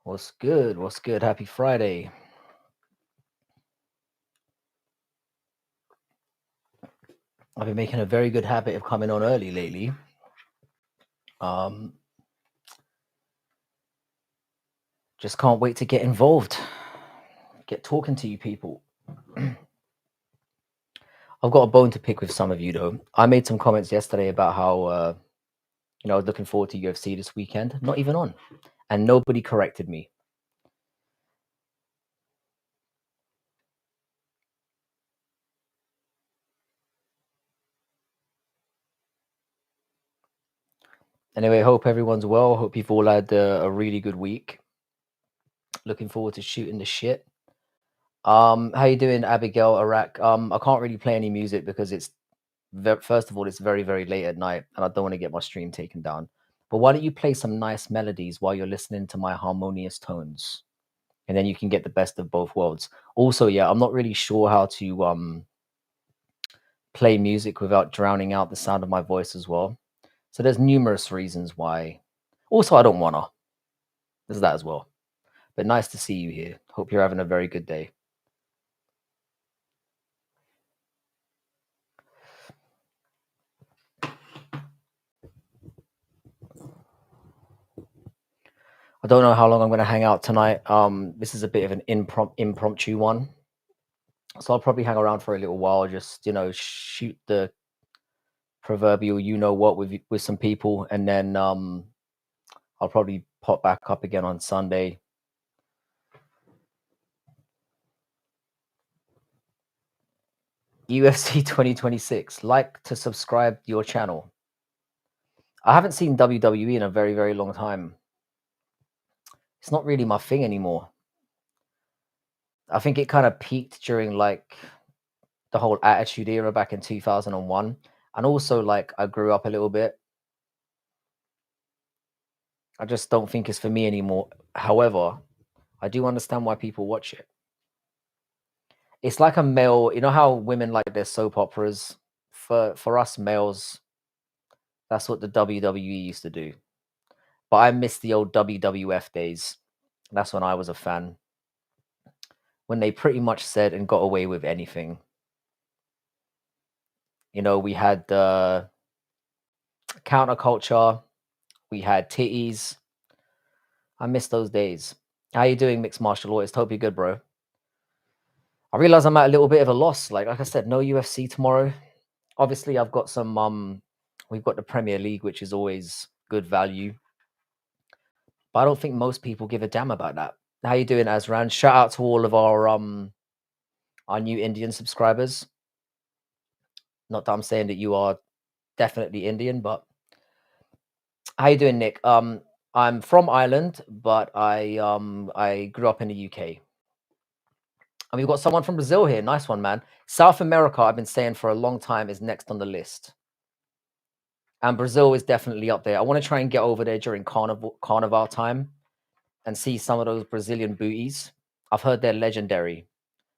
What's good? What's good? Happy Friday. I've been making a very good habit of coming on early lately. Just can't wait to get involved, get talking to you people. I've got a bone to pick with some of you though. I made some comments yesterday about how I was looking forward to UFC this weekend. Not even on, and nobody corrected me. Anyway, hope everyone's well. Hope you've all had a really good week. Looking forward to shooting the shit. How you doing, Abigail, Iraq? I can't really play any music because it's first of all, it's very, very late at night, and I don't want to get my stream taken down. But why don't you play some nice melodies while you're listening to my harmonious tones, and then you can get the best of both worlds. Also, yeah, I'm not really sure how to play music without drowning out the sound of my voice as well. So there's numerous reasons why. Also, I don't wanna. There's that as well. But nice to see you here. Hope you're having a very good day. I don't know how long I'm going to hang out tonight. This is a bit of an impromptu one. So I'll probably hang around for a little while, just, shoot the proverbial you-know-what with some people. And then I'll probably pop back up again on Sunday. UFC 2026. Like to subscribe to your channel. I haven't seen WWE in a very, very long time. It's not really my thing anymore. I think it kind of peaked during like the whole Attitude Era back in 2001. And also like I grew up a little bit. I just don't think it's for me anymore. However, I do understand why people watch it. It's like a male, you know how women like their soap operas? For us males, that's what the WWE used to do. But I miss the old WWF days. That's when I was a fan. When they pretty much said and got away with anything. We had counterculture, we had titties. I miss those days. How you doing, mixed martial artist? Hope you're good, bro. I realize I'm at a little bit of a loss. Like I said, no UFC tomorrow. Obviously, I've got some. We've got the Premier League, which is always good value. But I don't think most people give a damn about that. How you doing, Azran? Shout out to all of our new Indian subscribers. Not that I'm saying that you are definitely Indian, but how you doing, Nick? I'm from Ireland, but I grew up in the UK. And we've got someone from Brazil here. Nice one, man. South America, I've been saying for a long time, is next on the list. And Brazil is definitely up there. I want to try and get over there during carnival time and see some of those Brazilian booties. I've heard they're legendary.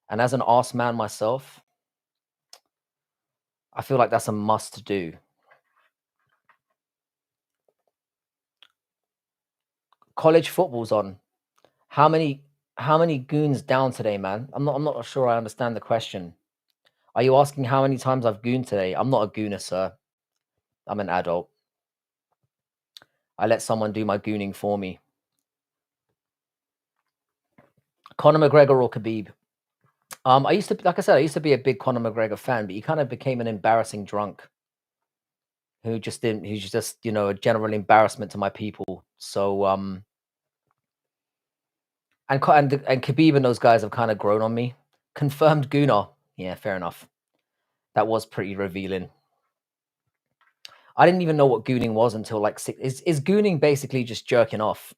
And as an arse man myself, I feel like that's a must do. College football's on. How many goons down today, man? I'm not sure I understand the question. Are you asking how many times I've gooned today? I'm not a gooner, sir. I'm an adult. I let someone do my gooning for me. Conor McGregor or Khabib? I used to, like I said, I used to be a big Conor McGregor fan, but he kind of became an embarrassing drunk who's just a general embarrassment to my people. So and Khabib and those guys have kind of grown on me. Confirmed gooner. Yeah, fair enough. That was pretty revealing. I didn't even know what gooning was until like six. Is gooning basically just jerking off?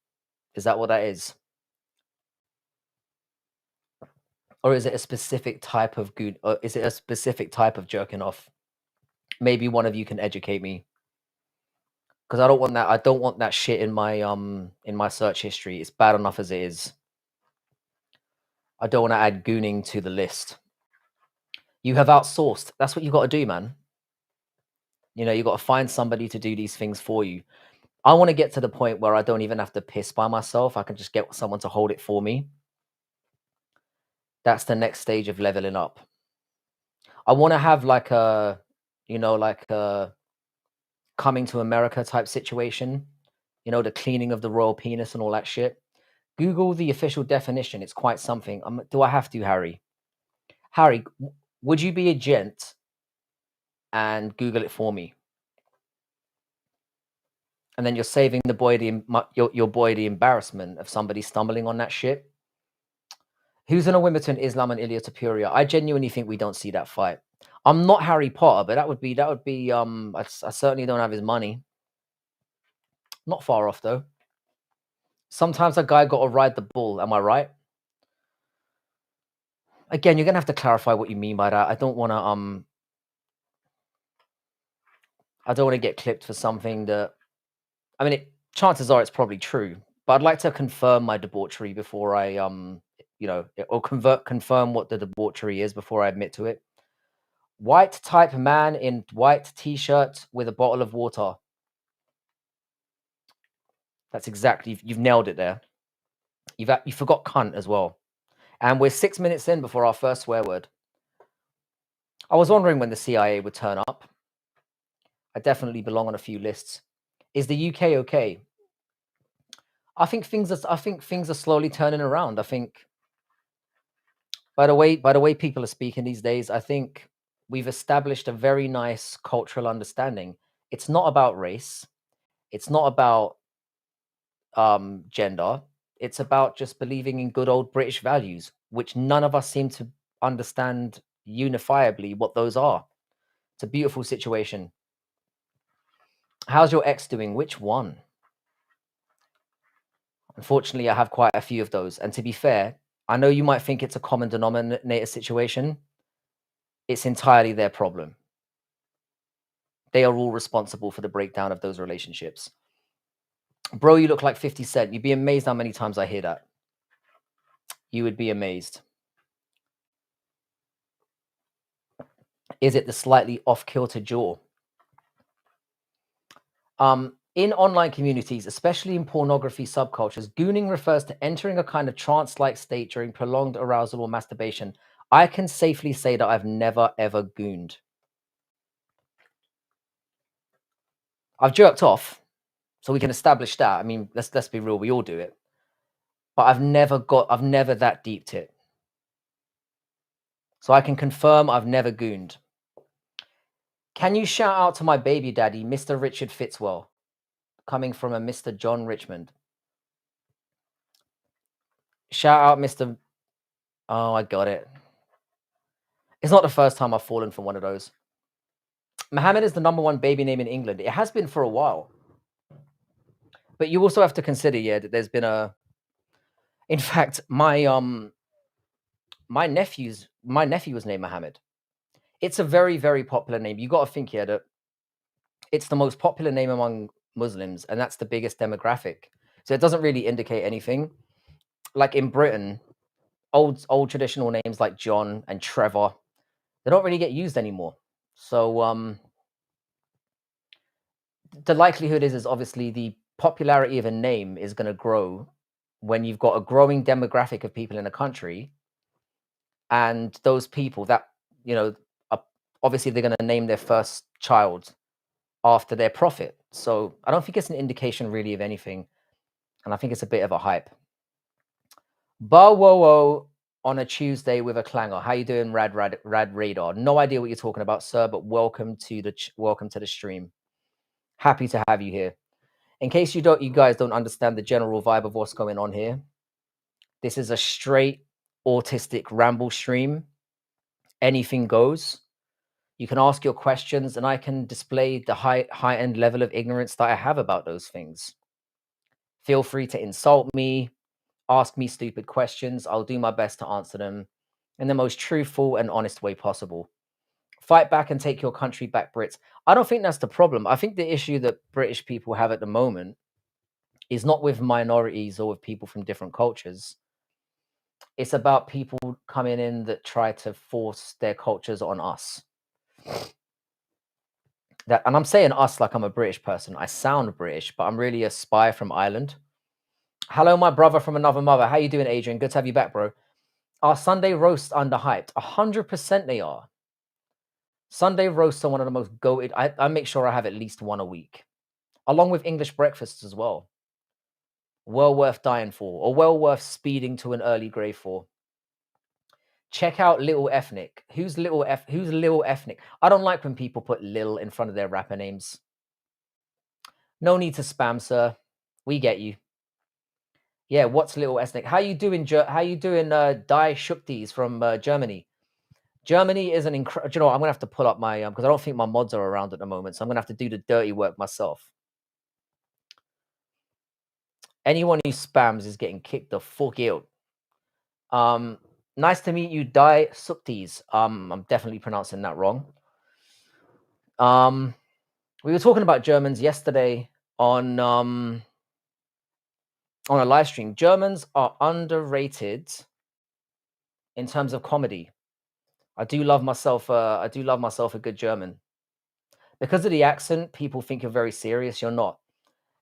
Is that what that is? Or is it a specific type of goon? Or is it a specific type of jerking off? Maybe one of you can educate me. Because I don't want that. I don't want that shit in my search history. It's bad enough as it is. I don't want to add gooning to the list. You have outsourced. That's what you got to do, man. You got to find somebody to do these things for you. I want to get to the point where I don't even have to piss by myself. I can just get someone to hold it for me. That's the next stage of leveling up. I want to have like a, like a Coming to America type situation, the cleaning of the royal penis and all that shit. Google the official definition. It's quite something. Do I have to, Harry? Harry, would you be a gent and Google it for me? And then you're saving the boy your boy the embarrassment of somebody stumbling on that shit. Who's gonna Wimbledon, Islam and Ilia Topuria? I genuinely think we don't see that fight. I'm not Harry Potter, but that would be I certainly don't have his money. Not far off though. Sometimes a guy got to ride the bull. Am I right? Again, you're gonna have to clarify what you mean by that. I don't want to get clipped for something that. I mean, chances are it's probably true, but I'd like to confirm my debauchery before I or confirm what the debauchery is before I admit to it. White type man in white t-shirt with a bottle of water. That's exactly, you've nailed it there. You forgot cunt as well. And we're 6 minutes in before our first swear word. I was wondering when the CIA would turn up. I definitely belong on a few lists. Is the UK okay? I think things are slowly turning around. I think by the way people are speaking these days, I think we've established a very nice cultural understanding. It's not about race. It's not about gender. It's about just believing in good old British values, which none of us seem to understand unifiably what those are. It's a beautiful situation. How's your ex doing? Which one? Unfortunately, I have quite a few of those. And to be fair, I know you might think it's a common denominator situation. It's entirely their problem. They are all responsible for the breakdown of those relationships. Bro, you look like 50 Cent. You'd be amazed how many times I hear that. You would be amazed. Is it the slightly off-kilter jaw? In online communities, especially in pornography subcultures, gooning refers to entering a kind of trance-like state during prolonged arousal or masturbation. I can safely say that I've never, ever gooned. I've jerked off, so we can establish that. I mean, let's be real, we all do it. But I've never that deeped it. So I can confirm I've never gooned. Can you shout out to my baby daddy, Mr. Richard Fitzwell, coming from a Mr. John Richmond? Shout out, Mr. Oh, I got it. It's not the first time I've fallen for one of those. Mohammed is the #1 baby name in England. It has been for a while. But you also have to consider, that there's been in fact, my nephew was named Mohammed. It's a very, very popular name. You got to think here that it's the most popular name among Muslims, and that's the biggest demographic. So it doesn't really indicate anything. Like in Britain, old traditional names like John and Trevor, they don't really get used anymore. So the likelihood is obviously the popularity of a name is going to grow when you've got a growing demographic of people in a country, and those people that are, obviously they're going to name their first child after their prophet. So I don't think it's an indication really of anything, and I think it's a bit of a hype. Bo on a Tuesday with a clanger. How you doing, Rad Radar? No idea what you're talking about, sir, but welcome to the stream. Happy to have you here. In case you guys don't understand the general vibe of what's going on here, this is a straight autistic ramble stream. Anything goes. You can ask your questions, and I can display the high-end level of ignorance that I have about those things. Feel free to insult me, ask me stupid questions. I'll do my best to answer them in the most truthful and honest way possible. Fight back and take your country back, Brits. I don't think that's the problem. I think the issue that British people have at the moment is not with minorities or with people from different cultures. It's about people coming in that try to force their cultures on us. That, and I'm saying us like I'm a British person. I sound British, but I'm really a spy from Ireland. Hello, my brother from another mother. How you doing, Adrian? Good to have you back, bro. Are Sunday roasts underhyped? 100% they are. Sunday roasts are one of the most goated. I make sure I have at least one a week, along with English breakfasts as well. Well worth dying for, or well worth speeding to an early grave for. Check out Little Ethnic. Who's Little Ethnic? I don't like when people put Lil in front of their rapper names. No need to spam, sir. We get you. Yeah, what's Little Ethnic? How you doing? How you doing? Die Shuktis from Germany. Germany is an incredible. You know what? I'm gonna have to pull up my because I don't think my mods are around at the moment, so I'm gonna have to do the dirty work myself. Anyone who spams is getting kicked the fuck out. Nice to meet you, Die Suktis. I'm definitely pronouncing that wrong. We were talking about Germans yesterday on a live stream. Germans are underrated in terms of comedy. I do love myself a good German. Because of the accent, people think you're very serious. You're not.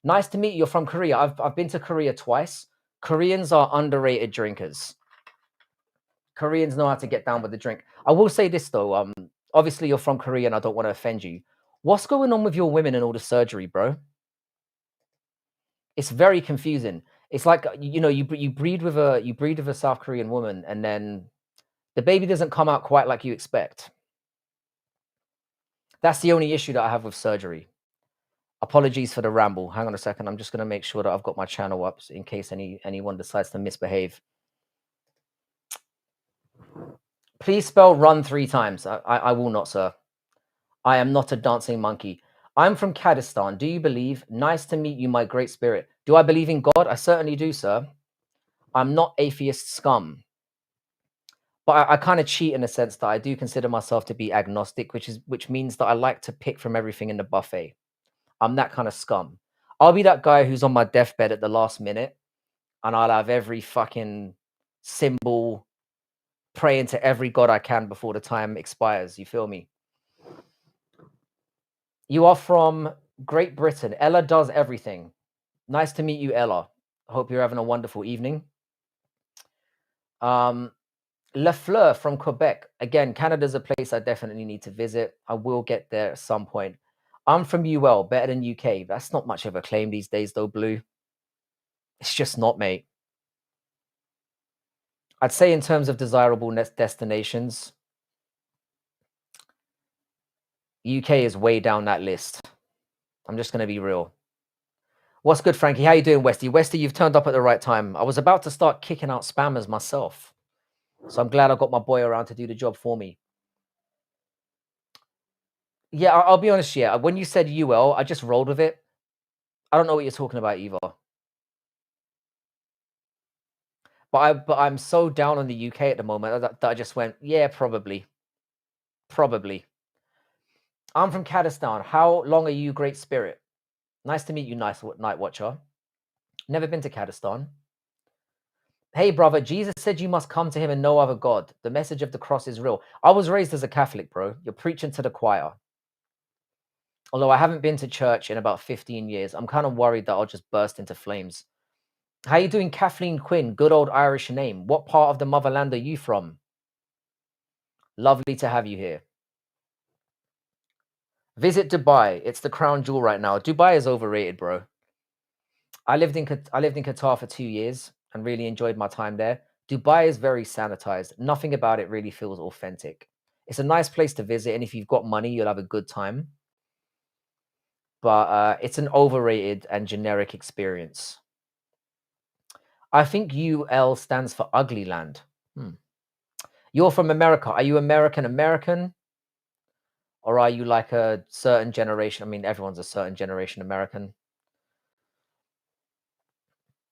Nice to meet you. You're from Korea. I've been to Korea twice. Koreans are underrated drinkers. Koreans know how to get down with the drink. I will say this though. Obviously you're from Korea and I don't want to offend you. What's going on with your women and all the surgery, bro? It's very confusing. It's like you breed with a South Korean woman and then the baby doesn't come out quite like you expect. That's the only issue that I have with surgery. Apologies for the ramble. Hang on a second. I'm just going to make sure that I've got my channel up in case anyone decides to misbehave. Please spell run 3 times. I will not, sir. I am not a dancing monkey. I'm from Kurdistan. Do you believe? Nice to meet you, my great spirit. Do I believe in God? I certainly do, sir. I'm not atheist scum. But I kind of cheat in a sense that I do consider myself to be agnostic, which means that I like to pick from everything in the buffet. I'm that kind of scum. I'll be that guy who's on my deathbed at the last minute, and I'll have every fucking symbol, praying to every god I can before the time expires. You feel me? You are from Great Britain. Ella does everything. Nice to meet you, Ella. Hope you're having a wonderful evening. Le Fleur from Quebec. Again, Canada's a place I definitely need to visit. I will get there at some point. I'm from UL, better than UK. That's not much of a claim these days, though, Blue. It's just not, mate. I'd say in terms of desirable destinations, UK is way down that list. I'm just going to be real. What's good, Frankie? How you doing, Westy? Westy, you've turned up at the right time. I was about to start kicking out spammers myself. So I'm glad I got my boy around to do the job for me. Yeah, I'll be honest, yeah. When you said UL, I just rolled with it. I don't know what you're talking about either. But I'm so down on the UK at the moment that I just went, yeah, probably. Probably. I'm from Kurdistan. How long are you, Great Spirit? Nice to meet you, nice Night Watcher. Never been to Kurdistan. Hey, brother, Jesus said you must come to him and no other God. The message of the cross is real. I was raised as a Catholic, bro. You're preaching to the choir. Although I haven't been to church in about 15 years, I'm kind of worried that I'll just burst into flames. How you doing, Kathleen Quinn? Good old Irish name. What part of the motherland are you from? Lovely to have you here. Visit Dubai. It's the crown jewel right now. Dubai is overrated, bro. I lived in Qatar for 2 years and really enjoyed my time there. Dubai is very sanitized. Nothing about it really feels authentic. It's a nice place to visit, and if you've got money, you'll have a good time. But it's an overrated and generic experience. I think UL stands for Ugly Land. You're from America. Are you American? Or are you like a certain generation? I mean, everyone's a certain generation American.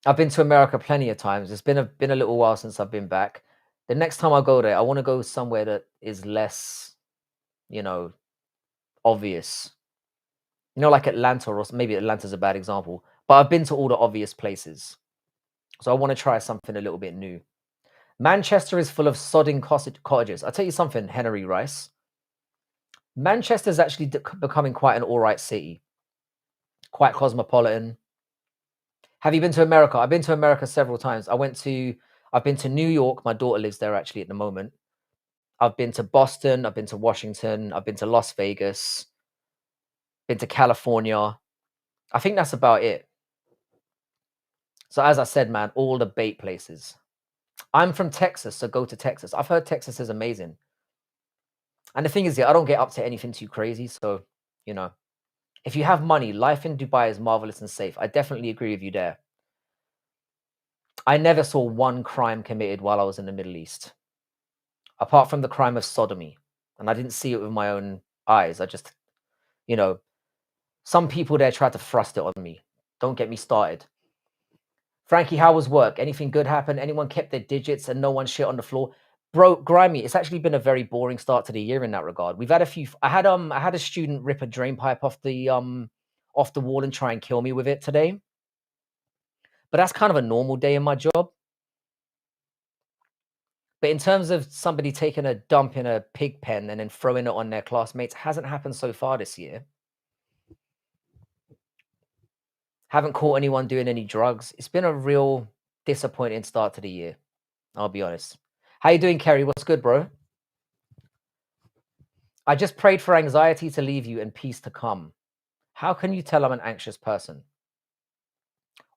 I've been to America plenty of times. It's been a little while since I've been back. The next time I go there, I want to go somewhere that is less, obvious. Like Atlanta, or maybe Atlanta's a bad example. But I've been to all the obvious places. So I want to try something a little bit new. Manchester is full of sodding cottages. I'll tell you something, Henry Rice. Manchester's actually becoming quite an all right city, quite cosmopolitan. Have you been to America? I've been to America several times. I've been to New York. My daughter lives there actually at the moment. I've been to Boston. I've been to Washington. I've been to Las Vegas. Been to California. I think that's about it. So as I said, man, all the bait places. I'm from Texas, so go to Texas. I've heard Texas is amazing. And the thing is, yeah, I don't get up to anything too crazy. So, you know, if you have money, life in Dubai is marvelous and safe. I definitely agree with you there. I never saw one crime committed while I was in the Middle East, apart from the crime of sodomy. And I didn't see it with my own eyes. I just, you know, some people there tried to thrust it on me. Don't get me started. Frankie, how was work? Anything good happen? Anyone kept their digits and no one shit on the floor? Bro, grimy, it's actually been a very boring start to the year in that regard. We've had a few. I had a student rip a drain pipe off the wall and try and kill me with it today. But that's kind of a normal day in my job. But in terms of somebody taking a dump in a pig pen and then throwing it on their classmates, hasn't happened so far this year. Haven't caught anyone doing any drugs. It's been a real disappointing start to the year. I'll be honest. How you doing, Kerry? What's good, bro? I just prayed for anxiety to leave you and peace to come. How can you tell I'm an anxious person?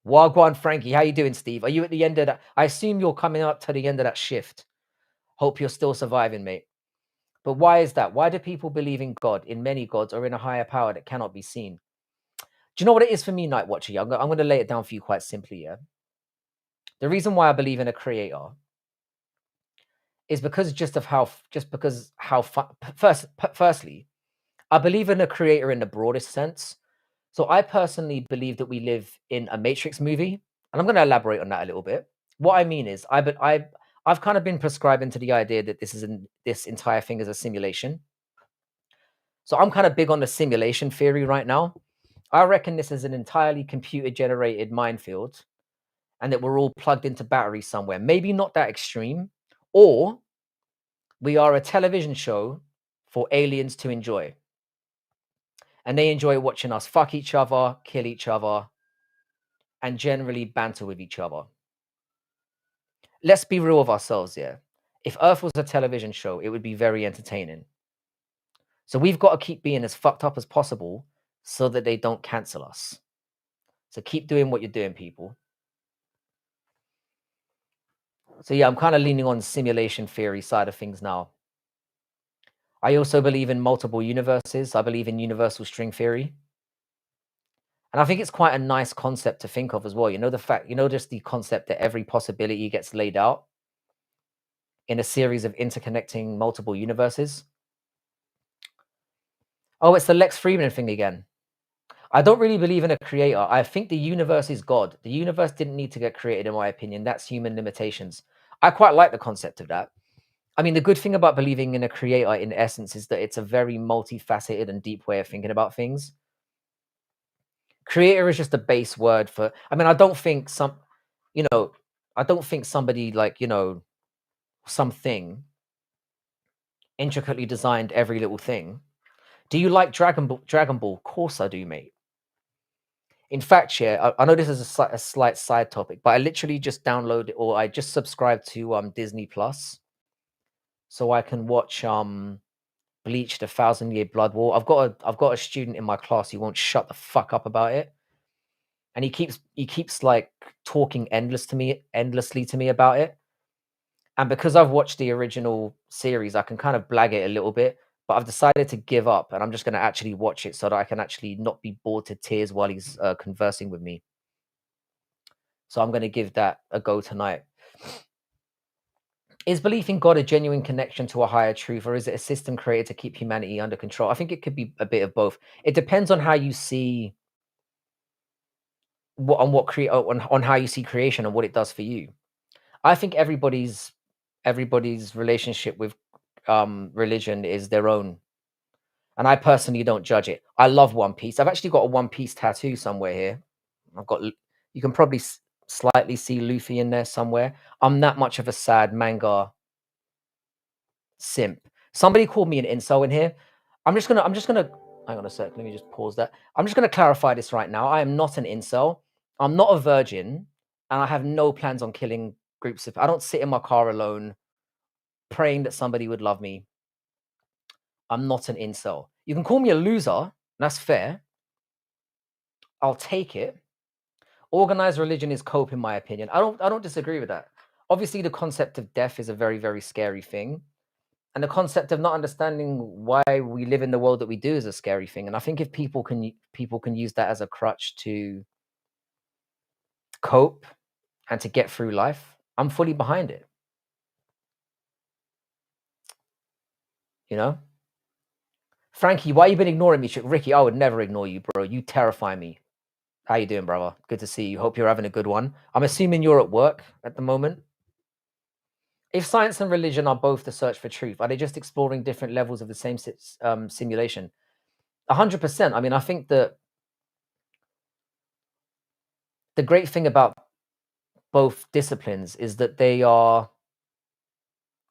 Wagwan Frankie, how you doing, Steve? Are you at the end of that? I assume you're coming up to the end of that shift. Hope you're still surviving, mate. But why is that? Why do people believe in God, in many gods, or in a higher power that cannot be seen? Do you know what it is for me, Night Watcher? I'm going to lay it down for you quite simply, yeah? The reason why I believe in a creator is because firstly, I believe in a creator in the broadest sense. So I personally believe that we live in a Matrix movie, and I'm going to elaborate on that a little bit. What I mean is, I've kind of been prescribing to the idea that this entire thing is a simulation. So I'm kind of big on the simulation theory right now. I reckon this is an entirely computer-generated minefield, and that we're all plugged into batteries somewhere. Maybe not that extreme, or we are a television show for aliens to enjoy. And they enjoy watching us fuck each other, kill each other, and generally banter with each other. Let's be real with ourselves here. If Earth was a television show, it would be very entertaining. So we've got to keep being as fucked up as possible so that they don't cancel us. So keep doing what you're doing, people. So yeah, I'm kind of leaning on simulation theory side of things now. I also believe in multiple universes. I believe in universal string theory. And I think it's quite a nice concept to think of as well. Just the concept that every possibility gets laid out in a series of interconnecting multiple universes. Oh, it's the Lex Friedman thing again. I don't really believe in a creator. I think the universe is God. The universe didn't need to get created, in my opinion. That's human limitations. I quite like the concept of that. I mean, the good thing about believing in a creator, in essence, is that it's a very multifaceted and deep way of thinking about things. Creator is just a base word for. I mean, I don't think somebody like something intricately designed every little thing. Do you like Dragon Ball? Dragon Ball? Of course I do, mate. In fact, yeah, I know this is a slight side topic, but I literally just downloaded or I just subscribed to Disney Plus, so I can watch Bleach: The Thousand Year Blood War. I've got a student in my class who won't shut the fuck up about it, and he keeps like talking endlessly to me about it. And because I've watched the original series, I can kind of blag it a little bit, but I've decided to give up and I'm just going to actually watch it so that I can actually not be bored to tears while he's conversing with me. So I'm going to give that a go tonight. Is belief in God a genuine connection to a higher truth, or is it a system created to keep humanity under control? I think it could be a bit of both. It depends on how you see on how you see creation and what it does for you. I think everybody's relationship with religion is their own, and I personally don't judge it. I love One Piece. I've actually got a One Piece tattoo somewhere here. You can probably slightly see Luffy in there somewhere. I'm that much of a sad manga simp. Somebody called me an incel in here. I'm just gonna hang on a sec. Let me just pause that. I'm just gonna clarify this right now. I am not an incel. I'm not a virgin, and I have no plans on killing groups of. I don't sit in my car alone praying that somebody would love me. I'm not an incel. You can call me a loser. That's fair. I'll take it. Organized religion is cope, in my opinion. I don't disagree with that. Obviously, the concept of death is a very, very scary thing. And the concept of not understanding why we live in the world that we do is a scary thing. And I think if people can use that as a crutch to cope and to get through life, I'm fully behind it. You know? Frankie, why you been ignoring me? Ricky, I would never ignore you, bro. You terrify me. How you doing, brother? Good to see you. Hope you're having a good one. I'm assuming you're at work at the moment. If science and religion are both the search for truth, are they just exploring different levels of the same simulation? 100%. I mean, I think that the great thing about both disciplines is that they are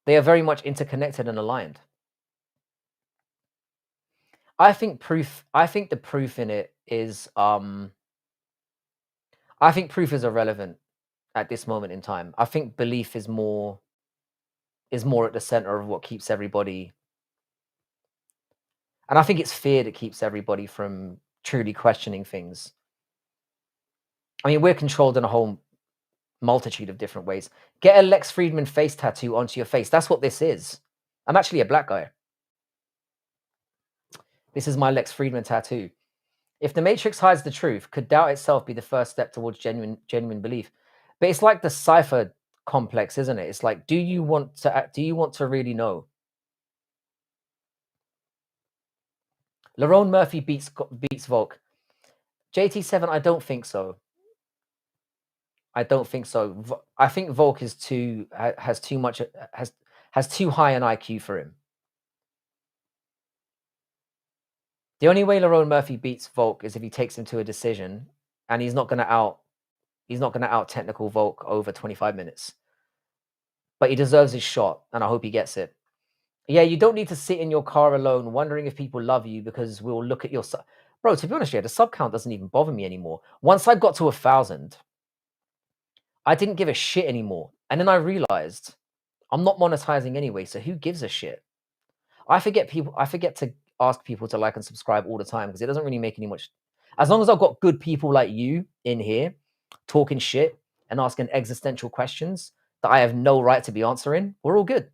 very much interconnected and aligned. I think the proof in it is I think proof is irrelevant at this moment in time. I think belief is more at the center of what keeps everybody, and I think it's fear that keeps everybody from truly questioning things. I mean, we're controlled in a whole multitude of different ways. Get a Lex Friedman face tattoo onto your face. That's what this is. I'm actually a black guy. This is my Lex Friedman tattoo. If the Matrix hides the truth, could doubt itself be the first step towards genuine belief? But it's like the cipher complex, isn't it? It's like, do you want to really know? Lerone Murphy beats Volk. JT7, I don't think so. I don't think so. I think Volk is has too high an IQ for him. The only way Lerone Murphy beats Volk is if he takes him to a decision, and he's not going to out technical Volk over 25 minutes. But he deserves his shot, and I hope he gets it. Yeah, you don't need to sit in your car alone wondering if people love you because we'll look at your bro. To be honest, yeah, the sub count doesn't even bother me anymore. Once I got to 1,000, I didn't give a shit anymore, and then I realized I'm not monetizing anyway, so who gives a shit? I forget to ask people to like and subscribe all the time because it doesn't really make any much. As long as I've got good people like you in here talking shit and asking existential questions that I have no right to be answering, we're all good.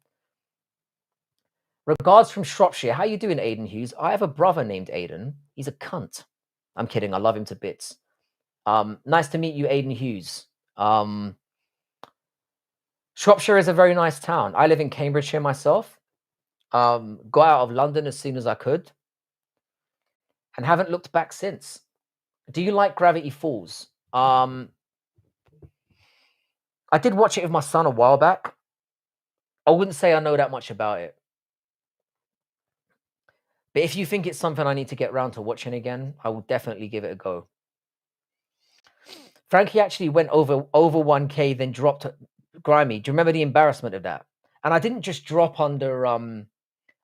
Regards from Shropshire. How you doing, Aiden Hughes? I have a brother named Aiden. He's a cunt. I'm kidding. I love him to bits. Nice to meet you, Aiden Hughes. Shropshire is a very nice town. I live in Cambridgeshire myself. Got out of London as soon as I could and haven't looked back since. Do you like Gravity Falls? I did watch it with my son a while back. I wouldn't say I know that much about it. But if you think it's something I need to get around to watching again, I will definitely give it a go. Frankie actually went over 1K, then dropped Grimy. Do you remember the embarrassment of that? And I didn't just drop under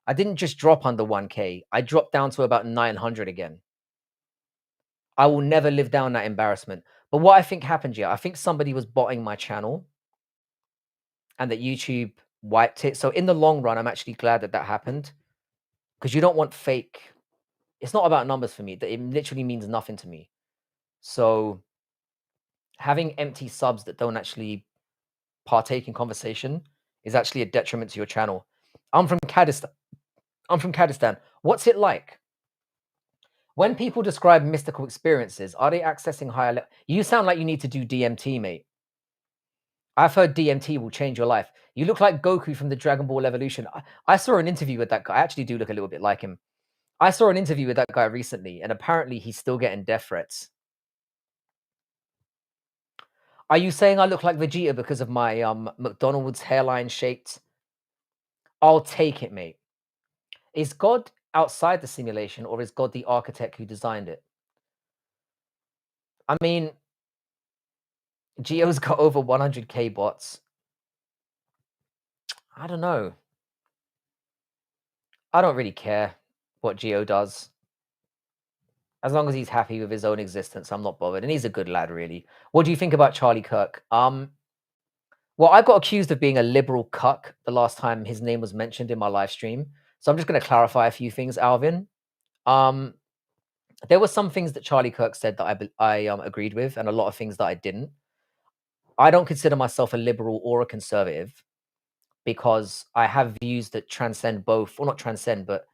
1K. I dropped down to about 900 again. I will never live down that embarrassment. But what I think happened here, I think somebody was botting my channel and that YouTube wiped it. So in the long run, I'm actually glad that happened because you don't want fake. It's not about numbers for me. It literally means nothing to me. So having empty subs that don't actually partake in conversation is actually a detriment to your channel. I'm from Kurdistan. What's it like? When people describe mystical experiences, are they accessing higher level? You sound like you need to do DMT, mate. I've heard DMT will change your life. You look like Goku from the Dragon Ball Evolution. I saw an interview with that guy. I actually do look a little bit like him. I saw an interview with that guy recently, and apparently he's still getting death threats. Are you saying I look like Vegeta because of my McDonald's hairline shaped? I'll take it, mate. Is God outside the simulation, or is God the architect who designed it? I mean, Geo's got over 100K bots. I don't know. I don't really care. what Geo does. As long as he's happy with his own existence, I'm not bothered. And he's a good lad, really. What do you think about Charlie Kirk? Well, I got accused of being a liberal cuck the last time his name was mentioned in my live stream. So I'm just going to clarify a few things, Alvin. Um, there were some things that Charlie Kirk said that I agreed with, and a lot of things that I didn't. I don't consider myself a liberal or a conservative because I have views that transcend both, or not transcend, but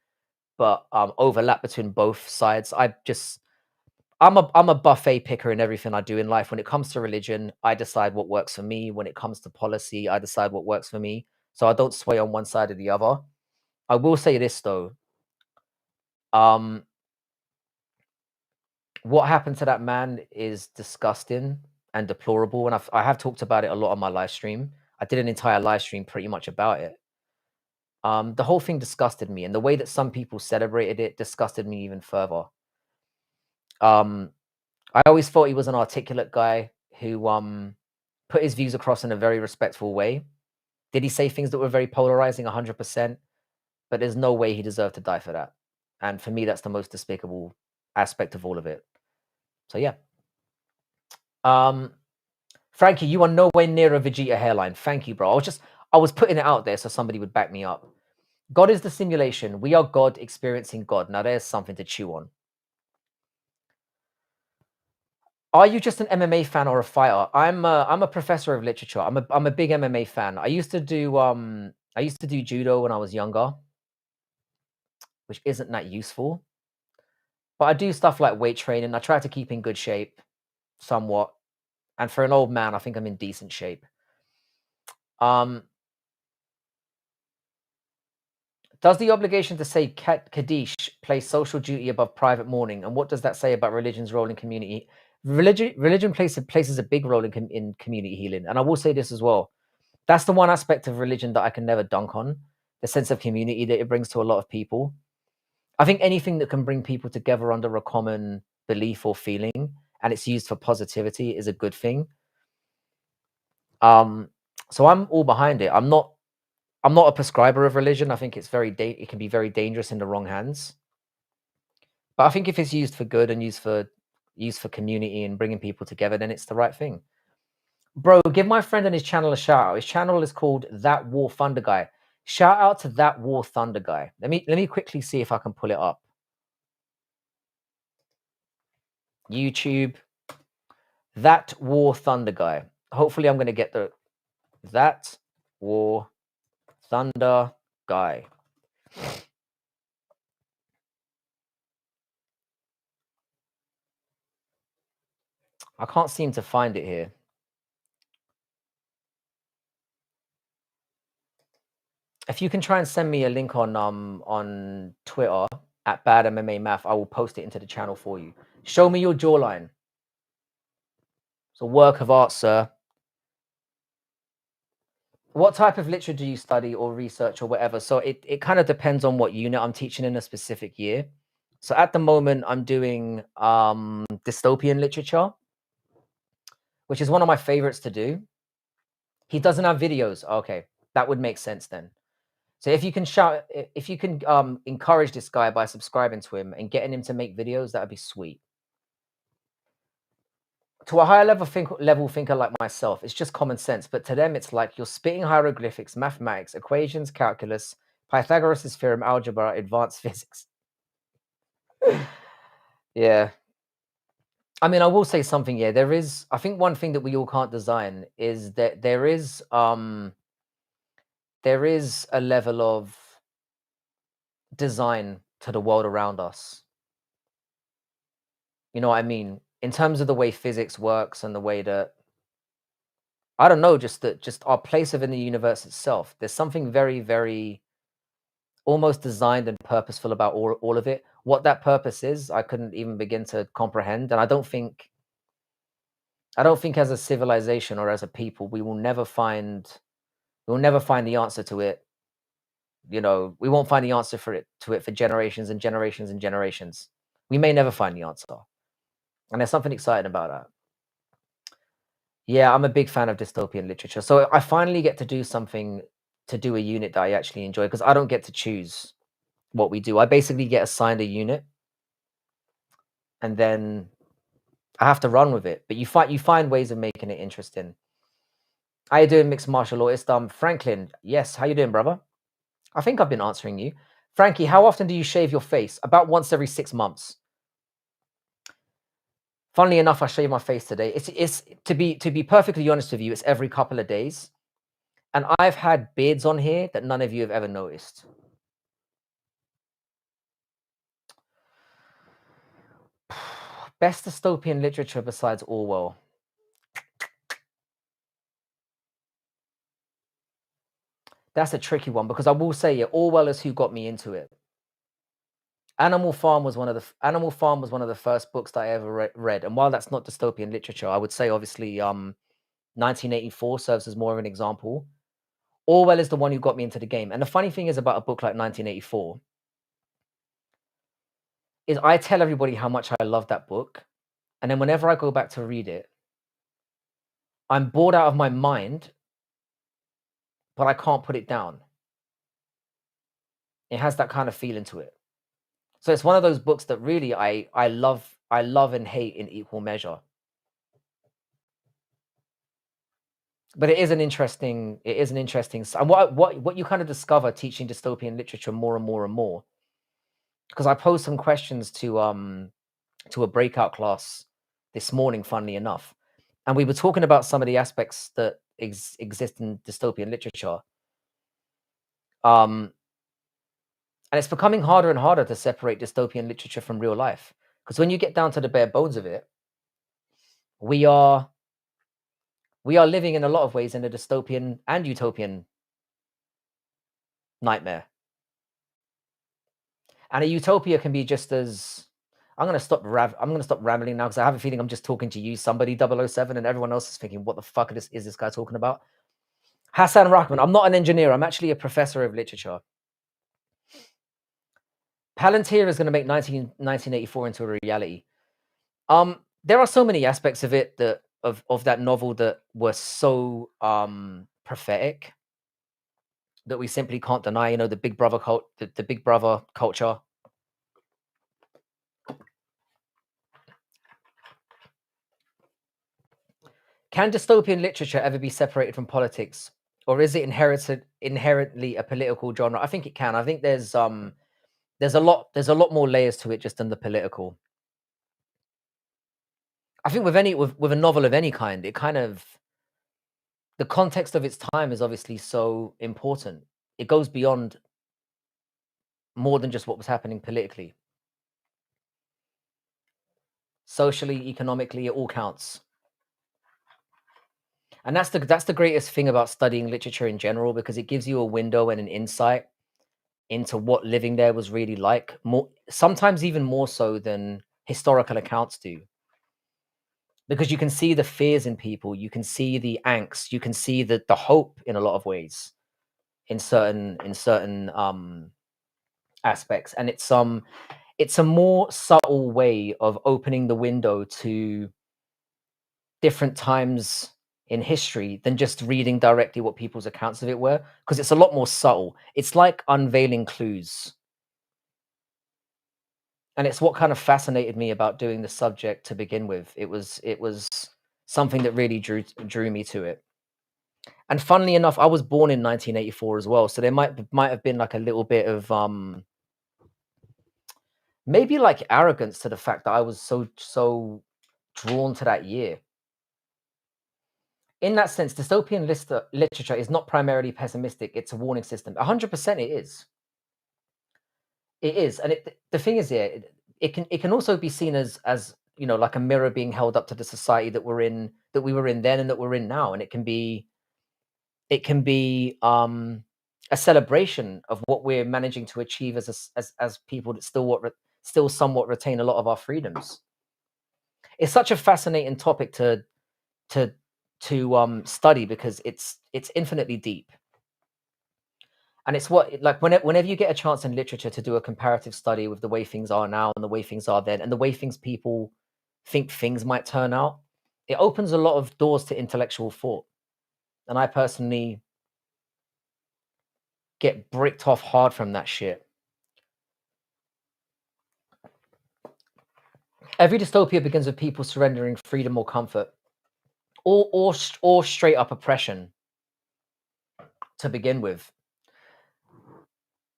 overlap between both sides. I'm a buffet picker in everything I do in life. When it comes to religion, I decide what works for me. When it comes to policy, I decide what works for me. So I don't sway on one side or the other. I will say this though. What happened to that man is disgusting and deplorable. And I have talked about it a lot on my live stream. I did an entire live stream pretty much about it. The whole thing disgusted me, and the way that some people celebrated it disgusted me even further. I always thought he was an articulate guy who put his views across in a very respectful way. Did he say things that were very polarizing? 100%. But there's no way he deserved to die for that. And for me, that's the most despicable aspect of all of it. So yeah. Frankie, you are nowhere near a Vegeta hairline. Thank you, bro. I was putting it out there so somebody would back me up. God is the simulation. We are God experiencing God. Now there's something to chew on. Are you just an MMA fan or a fighter? I'm a professor of literature. I'm a big MMA fan. I used to do judo when I was younger, which isn't that useful. But I do stuff like weight training. I try to keep in good shape, somewhat. And for an old man, I think I'm in decent shape. Does the obligation to say Kaddish place social duty above private mourning? And what does that say about religion's role in community? Religion places a big role in community healing. And I will say this as well. That's the one aspect of religion that I can never dunk on, the sense of community that it brings to a lot of people. I think anything that can bring people together under a common belief or feeling, and it's used for positivity, is a good thing. So I'm all behind it. I'm not a prescriber of religion. I think it can be very dangerous in the wrong hands. But I think if it's used for good and used for community and bringing people together, then it's the right thing. Bro, give my friend and his channel a shout out. His channel is called That War Thunder Guy. Shout out to That War Thunder Guy. Let me quickly see if I can pull it up. YouTube. That War Thunder Guy. Hopefully I'm going to get the That War Thunder Guy. I can't seem to find it here. If you can try and send me a link on Twitter at Bad MMA Math, I will post it into the channel for you. Show me your jawline. It's a work of art, sir. What type of literature do you study or research or whatever? So it kind of depends on what unit I'm teaching in a specific year. So at the moment, I'm doing dystopian literature, which is one of my favorites to do. He doesn't have videos. Okay, that would make sense then. So if you can encourage this guy by subscribing to him and getting him to make videos, that would be sweet. To a higher level thinker like myself, it's just common sense. But to them, it's like you're spitting hieroglyphics, mathematics, equations, calculus, Pythagoras' theorem, algebra, advanced physics. Yeah. I mean, I will say something. Yeah, I think one thing that we all can't design is that there is a level of design to the world around us. You know what I mean? In terms of the way physics works and the way that, I don't know, just our place within the universe itself. There's something very, very almost designed and purposeful about all of it. What that purpose is, I couldn't even begin to comprehend. And I don't think as a civilization or as a people, we will never find the answer to it. You know, we won't find the answer for generations and generations and generations. We may never find the answer. And there's something exciting about that. Yeah, I'm a big fan of dystopian literature. So I finally get to do something, to do a unit that I actually enjoy, because I don't get to choose. what we do. I basically get assigned a unit, and then I have to run with it. But you find ways of making it interesting. How you doing, mixed martial artist? Franklin, yes. How you doing, brother? I think I've been answering you. Frankie, how often do you shave your face? About once every 6 months. Funnily enough, I shave my face today. It's to be perfectly honest with you, it's every couple of days. And I've had beards on here that none of you have ever noticed. Best dystopian literature besides Orwell. That's a tricky one because I will say, yeah, Orwell is who got me into it. Animal Farm was one of the first books that I ever read. And while that's not dystopian literature, I would say obviously 1984 serves as more of an example. Orwell is the one who got me into the game. And the funny thing is about a book like 1984 is I tell everybody how much I love that book. And then whenever I go back to read it, I'm bored out of my mind, but I can't put it down. It has that kind of feeling to it. So it's one of those books that really I love and hate in equal measure. But it is an interesting and what you kind of discover teaching dystopian literature more and more and more, because I posed some questions to a breakout class this morning, funnily enough, and we were talking about some of the aspects that exist in dystopian literature. And it's becoming harder and harder to separate dystopian literature from real life, because when you get down to the bare bones of it, we are living in a lot of ways in a dystopian and utopian nightmare. And a utopia can be just as I'm gonna stop rambling now because I have a feeling I'm just talking to you, somebody 007, and everyone else is thinking, what the fuck is this guy talking about? Hassan Rahman. I'm not an engineer. I'm actually a professor of literature. Palantir is going to make 1984 into a reality. There are so many aspects of it that of that novel that were so prophetic that we simply can't deny. You know, the Big Brother the Big Brother culture. Can dystopian literature ever be separated from politics, or is it inherently a political genre? I think it can. I think there's a lot more layers to it just than the political. I think with a novel of any kind, it kind of the context of its time is obviously so important. It goes beyond more than just what was happening politically. Socially, economically, it all counts. And that's the greatest thing about studying literature in general, because it gives you a window and an insight into what living there was really like, sometimes even more so than historical accounts do. Because you can see the fears in people, you can see the angst, you can see the hope in a lot of ways in certain aspects. And it's a more subtle way of opening the window to different times in history than just reading directly what people's accounts of it were, because it's a lot more subtle. It's like unveiling clues. And it's what kind of fascinated me about doing the subject to begin with. It was something that really drew me to it. And funnily enough, I was born in 1984 as well, so there might have been like a little bit of maybe like arrogance to the fact that I was so drawn to that year. In that sense, dystopian literature is not primarily pessimistic. It's a warning system. 100% it is. It is. And the thing is here, it can also be seen as you know, like a mirror being held up to the society that we were in then and that we're in now. And it can be a celebration of what we're managing to achieve as people that still somewhat retain a lot of our freedoms. It's such a fascinating topic to study, because it's infinitely deep. And it's what, like, whenever you get a chance in literature to do a comparative study with the way things are now and the way things are then and the way people think things might turn out, it opens a lot of doors to intellectual thought. And I personally get bricked off hard from that shit. Every dystopia begins with people surrendering freedom or comfort, or straight up oppression to begin with.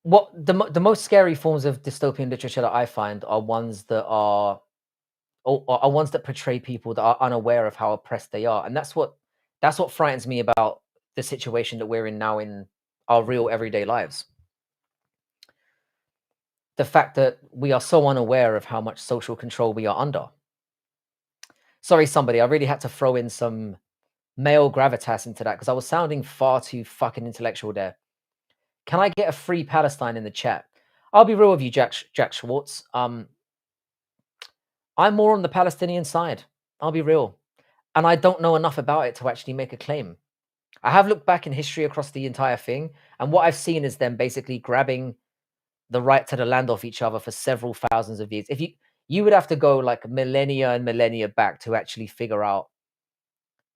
What the most scary forms of dystopian literature that I find are ones that are ones that portray people that are unaware of how oppressed they are, and that's what frightens me about the situation that we're in now in our real everyday lives. The fact that we are so unaware of how much social control we are under. Sorry, somebody, I really had to throw in some male gravitas into that because I was sounding far too fucking intellectual there. Can I get a free Palestine in the chat? I'll be real with you, Jack Schwartz. I'm more on the Palestinian side. I'll be real. And I don't know enough about it to actually make a claim. I have looked back in history across the entire thing, and what I've seen is them basically grabbing the right to the land off each other for several thousands of years. If you would have to go like millennia and millennia back to actually figure out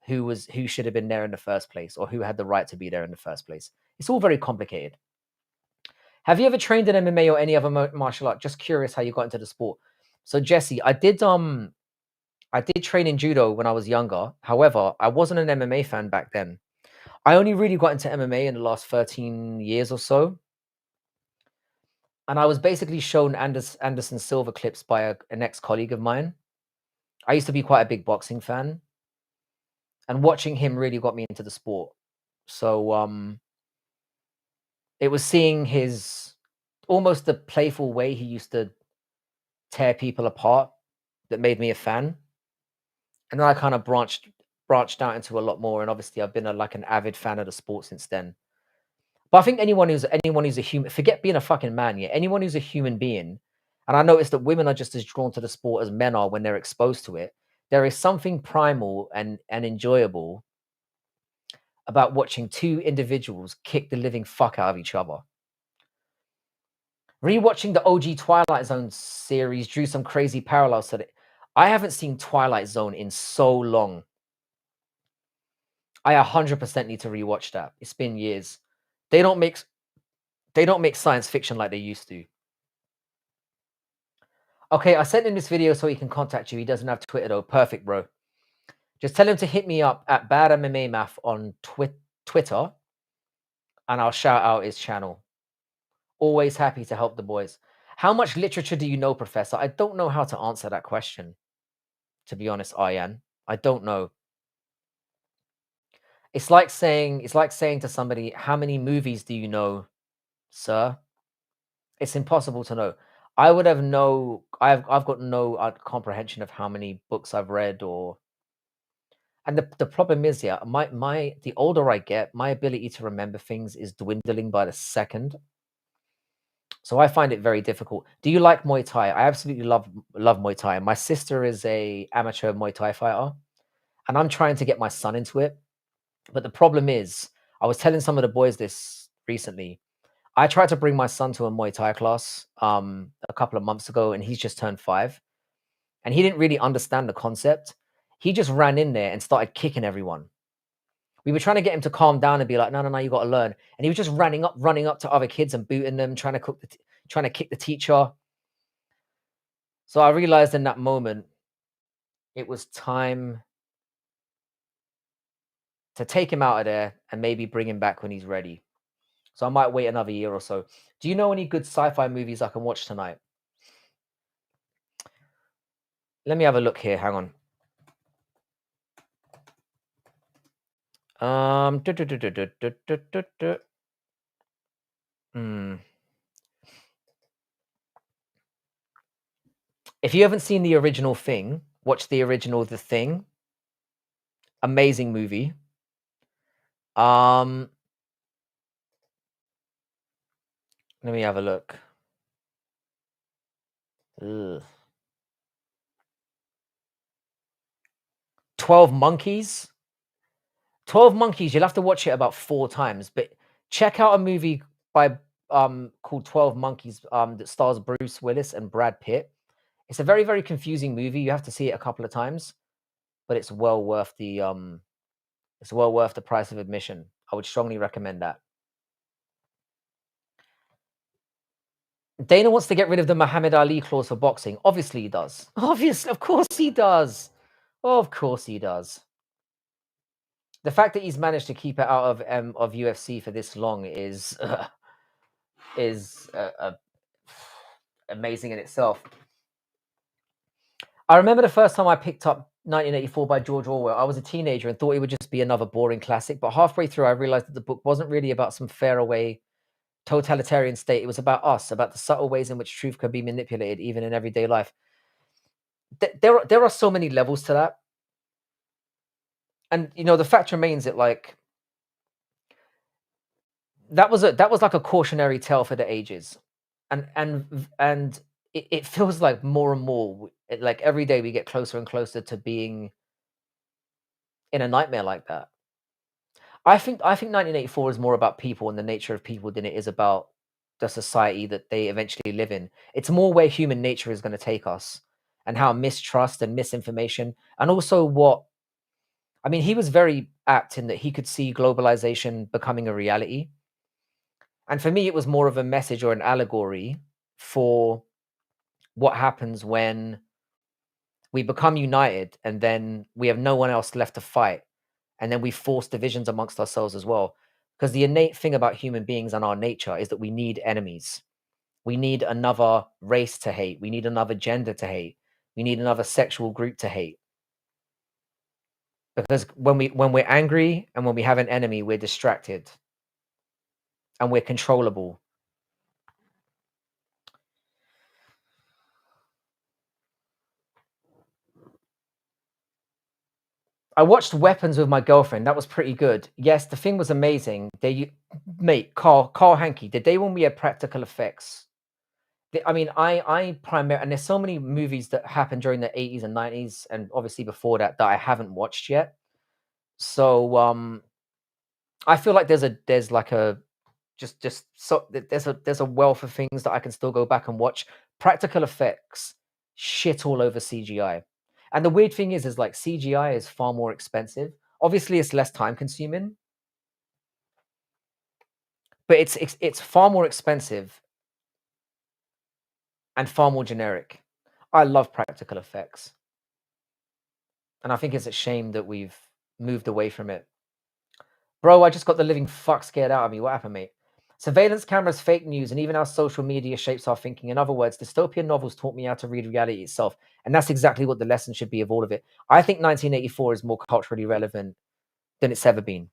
who should have been there in the first place or who had the right to be there in the first place. It's all very complicated. Have you ever trained in MMA or any other martial art? Just curious how you got into the sport. So Jesse, I did train in judo when I was younger. However, I wasn't an MMA fan back then. I only really got into MMA in the last 13 years or so. And I was basically shown Anderson Silva clips by an ex-colleague of mine. I used to be quite a big boxing fan. And watching him really got me into the sport. So it was seeing his almost the playful way he used to tear people apart that made me a fan. And then I kind of branched out into a lot more. And obviously I've been like an avid fan of the sport since then. But I think anyone who's a human, forget being a fucking man, yeah. Anyone who's a human being, and I noticed that women are just as drawn to the sport as men are when they're exposed to it. There is something primal and enjoyable about watching two individuals kick the living fuck out of each other. Rewatching the OG Twilight Zone series drew some crazy parallels to it. I haven't seen Twilight Zone in so long. I 100% need to rewatch that. It's been years. They don't make science fiction like they used to. Okay, I sent him this video so he can contact you. He doesn't have Twitter though. Perfect, bro. Just tell him to hit me up at Bad MMA Math on Twitter, and I'll shout out his channel. Always happy to help the boys. How much literature do you know, Professor? I don't know how to answer that question. To be honest, Ian, I don't know. It's like saying to somebody, how many movies do you know, sir? It's impossible to know. I've got no comprehension of how many books I've read and the problem is, yeah, the older I get, my ability to remember things is dwindling by the second. So I find it very difficult. Do you like Muay Thai? I absolutely love Muay Thai. My sister is a amateur Muay Thai fighter, and I'm trying to get my son into it. But the problem is, I was telling some of the boys this recently. I tried to bring my son to a Muay Thai class a couple of months ago, and he's just turned 5, and he didn't really understand the concept. He just ran in there and started kicking everyone. We were trying to get him to calm down and be like, no, you got to learn. And he was just running up to other kids and booting them, trying to kick the teacher. So I realized in that moment, it was time to take him out of there and maybe bring him back when he's ready. So I might wait another year or so. Do you know any good sci-fi movies I can watch tonight? Let me have a look here. Hang on. If you haven't seen the original Thing, watch the original The Thing. Amazing movie. Let me have a look. Ugh. 12 Monkeys. 12 Monkeys, you'll have to watch it about 4 times, but check out a movie by called 12 Monkeys that stars Bruce Willis and Brad Pitt. It's a very, very confusing movie. You have to see it a couple of times, but it's well worth the price of admission. I would strongly recommend that. Dana wants to get rid of the Muhammad Ali clause for boxing. Obviously he does. Obviously, of course he does. Of course he does. The fact that he's managed to keep it out of UFC for this long is amazing in itself. I remember the first time I picked up 1984 by George Orwell. I was a teenager and thought it would just be another boring classic. But halfway through, I realized that the book wasn't really about some faraway totalitarian state. It was about us, about the subtle ways in which truth can be manipulated, even in everyday life. There are so many levels to that. And, you know, the fact remains that, like, that was like a cautionary tale for the ages. And it feels like more and more, like every day we get closer and closer to being in a nightmare like that. I think 1984 is more about people and the nature of people than it is about the society that they eventually live in. It's more where human nature is going to take us, and how mistrust and misinformation, and also what I mean, he was very apt in that he could see globalization becoming a reality. And for me, it was more of a message or an allegory for what happens when we become united and then we have no one else left to fight. And then we force divisions amongst ourselves as well. Because the innate thing about human beings and our nature is that we need enemies. We need another race to hate. We need another gender to hate. We need another sexual group to hate. Because when we're angry and when we have an enemy, we're distracted and we're controllable. I watched Weapons with my girlfriend. That was pretty good. Yes, the thing was amazing. Mate, Carl Hankey, the day when we had practical effects. I mean, I primarily, and there's so many movies that happened during the 80s and 90s, and obviously before that I haven't watched yet. So I feel like there's a wealth of things that I can still go back and watch. Practical effects, shit all over CGI. And the weird thing is like CGI is far more expensive. Obviously, it's less time consuming, but it's far more expensive and far more generic. I love practical effects, and I think it's a shame that we've moved away from it. Bro, I just got the living fuck scared out of me. What happened, mate? Surveillance cameras, fake news, and even how social media shapes our thinking. In other words, dystopian novels taught me how to read reality itself. And that's exactly what the lesson should be of all of it. I think 1984 is more culturally relevant than it's ever been.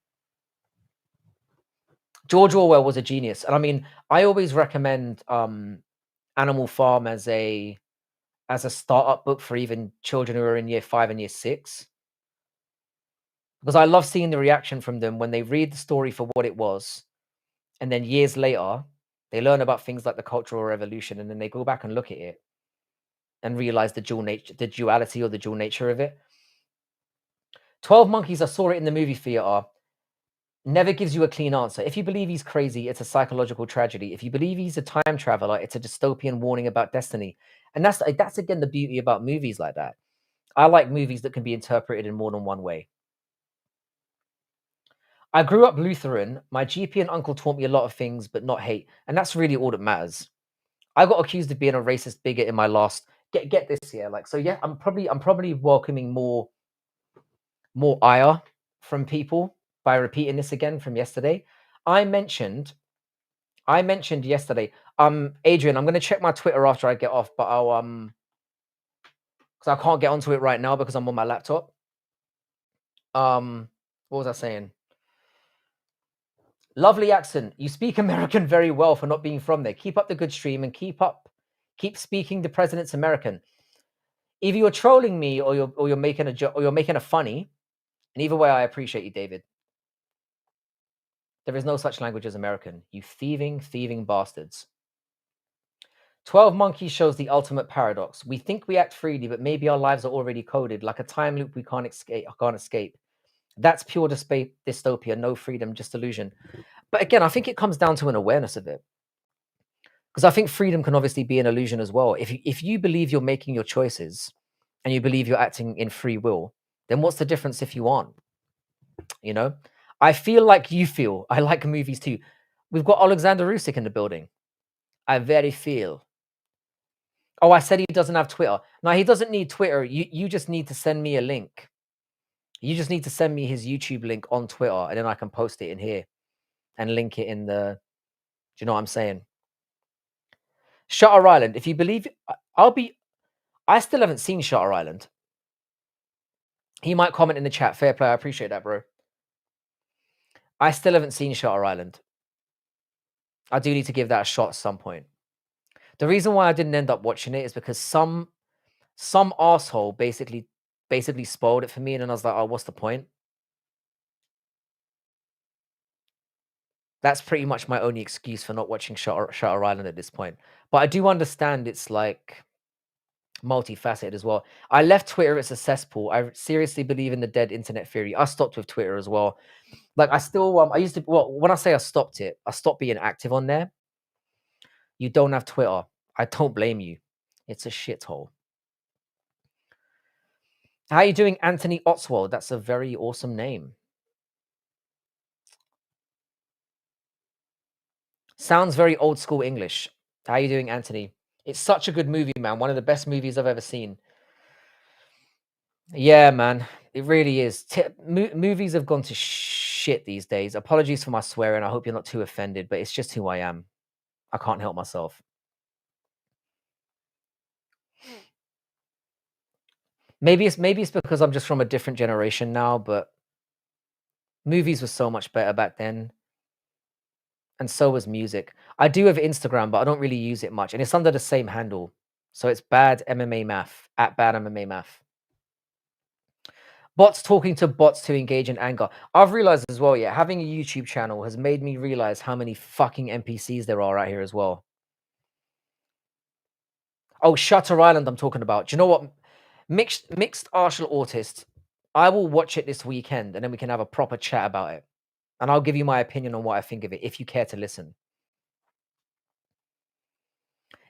George Orwell was a genius. And I mean, I always recommend Animal Farm as a startup book for even children who are in year 5 and year 6. Because I love seeing the reaction from them when they read the story for what it was. And then years later, they learn about things like the Cultural Revolution, and then they go back and look at it and realize the duality or the dual nature of it. 12 Monkeys, I saw it in the movie theater, never gives you a clean answer. If you believe he's crazy, it's a psychological tragedy. If you believe he's a time traveler, it's a dystopian warning about destiny. And that's again the beauty about movies like that. I like movies that can be interpreted in more than one way. I grew up Lutheran. My GP and uncle taught me a lot of things, but not hate. And that's really all that matters. I got accused of being a racist bigot in my last. Get this here, like, so yeah, I'm probably welcoming more ire from people by repeating this again from yesterday. I mentioned yesterday. Adrian, I'm gonna check my Twitter after I get off, but I'll because I can't get onto it right now because I'm on my laptop. What was I saying? Lovely accent. You speak American very well for not being from there. Keep up the good stream and keep speaking the president's American. Either you're trolling me or you're making a joke or you're making a funny. And either way, I appreciate you, David. There is no such language as American. You thieving bastards. 12 Monkeys shows the ultimate paradox. We think we act freely, but maybe our lives are already coded, like a time loop we can't escape. That's pure dystopia, no freedom, just illusion. But again, I think it comes down to an awareness of it. Because I think freedom can obviously be an illusion as well. If you believe you're making your choices and you believe you're acting in free will, then what's the difference if you aren't? You know? I feel like you feel. I like movies too. We've got Alexander Rusick in the building. I very feel. Oh, I said he doesn't have Twitter. No, he doesn't need Twitter. You just need to send me a link. You just need to send me his YouTube link on Twitter, and then I can post it in here and link it in the. Do you know what I'm saying? Shutter Island. If you believe, I'll be. I still haven't seen Shutter Island. He might comment in the chat. Fair play. I appreciate that, bro. I still haven't seen Shutter Island. I do need to give that a shot at some point. The reason why I didn't end up watching it is because some asshole basically spoiled it for me, and then I was like, oh, what's the point? That's pretty much my only excuse for not watching Shutter Island at this point. But I do understand it's like multifaceted as well. I left Twitter as a cesspool. I seriously believe in the dead internet theory. I stopped with Twitter as well. Like I still I used to, well, when I say I stopped it, I stopped being active on there. You don't have Twitter. I don't blame you. It's a shithole. How are you doing, Anthony Otswald? That's a very awesome name. Sounds very old school English. How are you doing, Anthony? It's such a good movie, man. One of the best movies I've ever seen. Yeah, man. It really is. Movies have gone to shit these days. Apologies for my swearing. I hope you're not too offended, but it's just who I am. I can't help myself. Maybe it's because I'm just from a different generation now, but movies were so much better back then. And so was music. I do have Instagram, but I don't really use it much. And it's under the same handle. So it's bad MMA math at bad MMA math. Bots talking to bots to engage in anger. I've realized as well, yeah, having a YouTube channel has made me realize how many fucking NPCs there are out here as well. Oh, Shutter Island I'm talking about. Do you know what? Mixed Martial Autist. I will watch it this weekend and then we can have a proper chat about it. And I'll give you my opinion on what I think of it if you care to listen.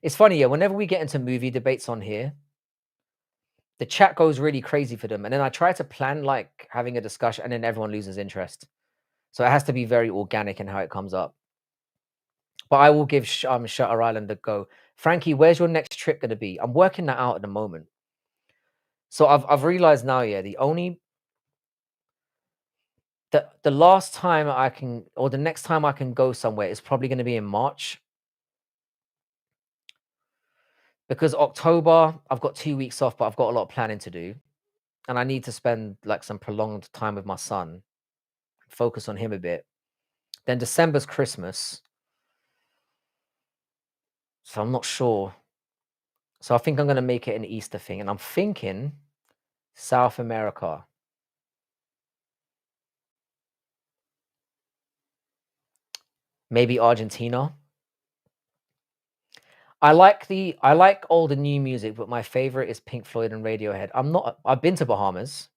It's funny, yeah, whenever we get into movie debates on here, the chat goes really crazy for them. And then I try to plan like having a discussion and then everyone loses interest. So it has to be very organic in how it comes up. But I will give Shutter Island a go. Frankie, where's your next trip going to be? I'm working that out at the moment. So I've realized now, yeah, the last time I can, or the next time I can go somewhere is probably going to be in March. Because October, I've got 2 weeks off, but I've got a lot of planning to do. And I need to spend like some prolonged time with my son, focus on him a bit. Then December's Christmas. So I'm not sure. So I think I'm going to make it an Easter thing. And I'm thinking South America. Maybe Argentina. I like all the new music, but my favorite is Pink Floyd and Radiohead. I've been to Bahamas.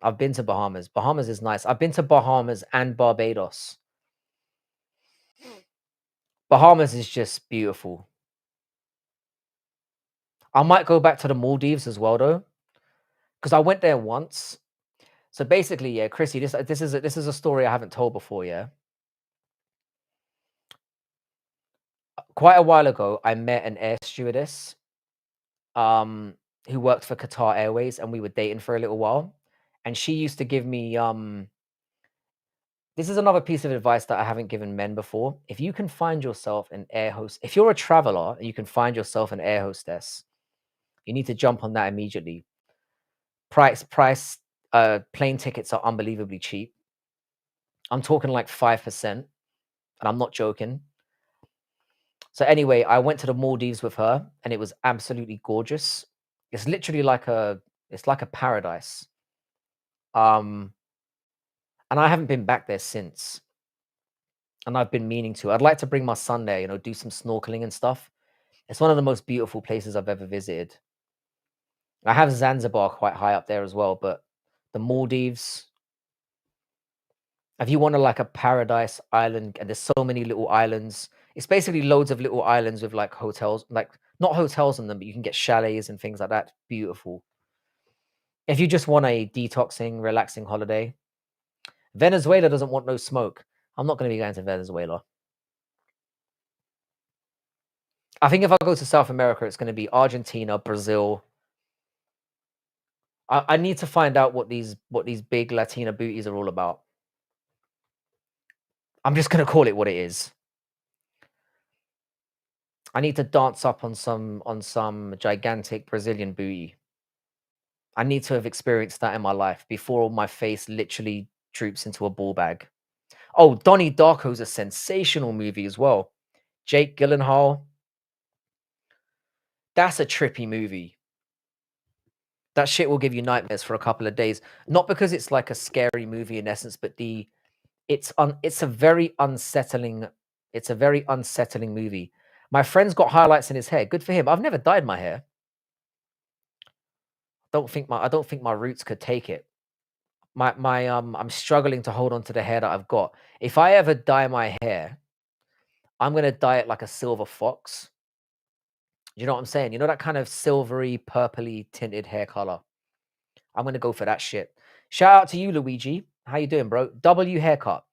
Bahamas is nice. I've been to Bahamas and Barbados. Bahamas is just beautiful. I might go back to the Maldives as well though, because I went there once. So basically, yeah, Chrissy, this is a story I haven't told before, yeah. Quite a while ago, I met an air stewardess, who worked for Qatar Airways, and we were dating for a little while. And she used to give me this is another piece of advice that I haven't given men before. If you can find yourself an air host, if you're a traveler and you can find yourself an air hostess, you need to jump on that immediately. Plane tickets are unbelievably cheap. I'm talking like 5%, and I'm not joking. So anyway, I went to the Maldives with her, and it was absolutely gorgeous. It's literally like it's like a paradise. And I haven't been back there since. And I've been meaning to. I'd like to bring my son there, do some snorkeling and stuff. It's one of the most beautiful places I've ever visited. I have Zanzibar quite high up there as well, but the Maldives, if you want like a paradise island, and there's so many little islands, it's basically loads of little islands with like hotels, like not hotels on them, but you can get chalets and things like that. Beautiful. If you just want a detoxing, relaxing holiday, Venezuela doesn't want no smoke. I'm not going to be going to Venezuela. I think if I go to South America, it's going to be Argentina, Brazil. I need to find out what these big Latina booties are all about. I'm just going to call it what it is. I need to dance up on some gigantic Brazilian booty. I need to have experienced that in my life before my face literally droops into a ball bag. Oh, Donnie Darko's a sensational movie as well. Jake Gyllenhaal. That's a trippy movie. That shit will give you nightmares for a couple of days. Not because it's like a scary movie in essence, but it's a very unsettling movie. My friend's got highlights in his hair. Good for him. I've never dyed my hair. I don't think my roots could take it. I'm struggling to hold on to the hair that I've got. If I ever dye my hair, I'm gonna dye it like a silver fox. You know what I'm saying? You know that kind of silvery, purpley tinted hair color. I'm gonna go for that shit. Shout out to you, Luigi. How you doing, bro? W haircut.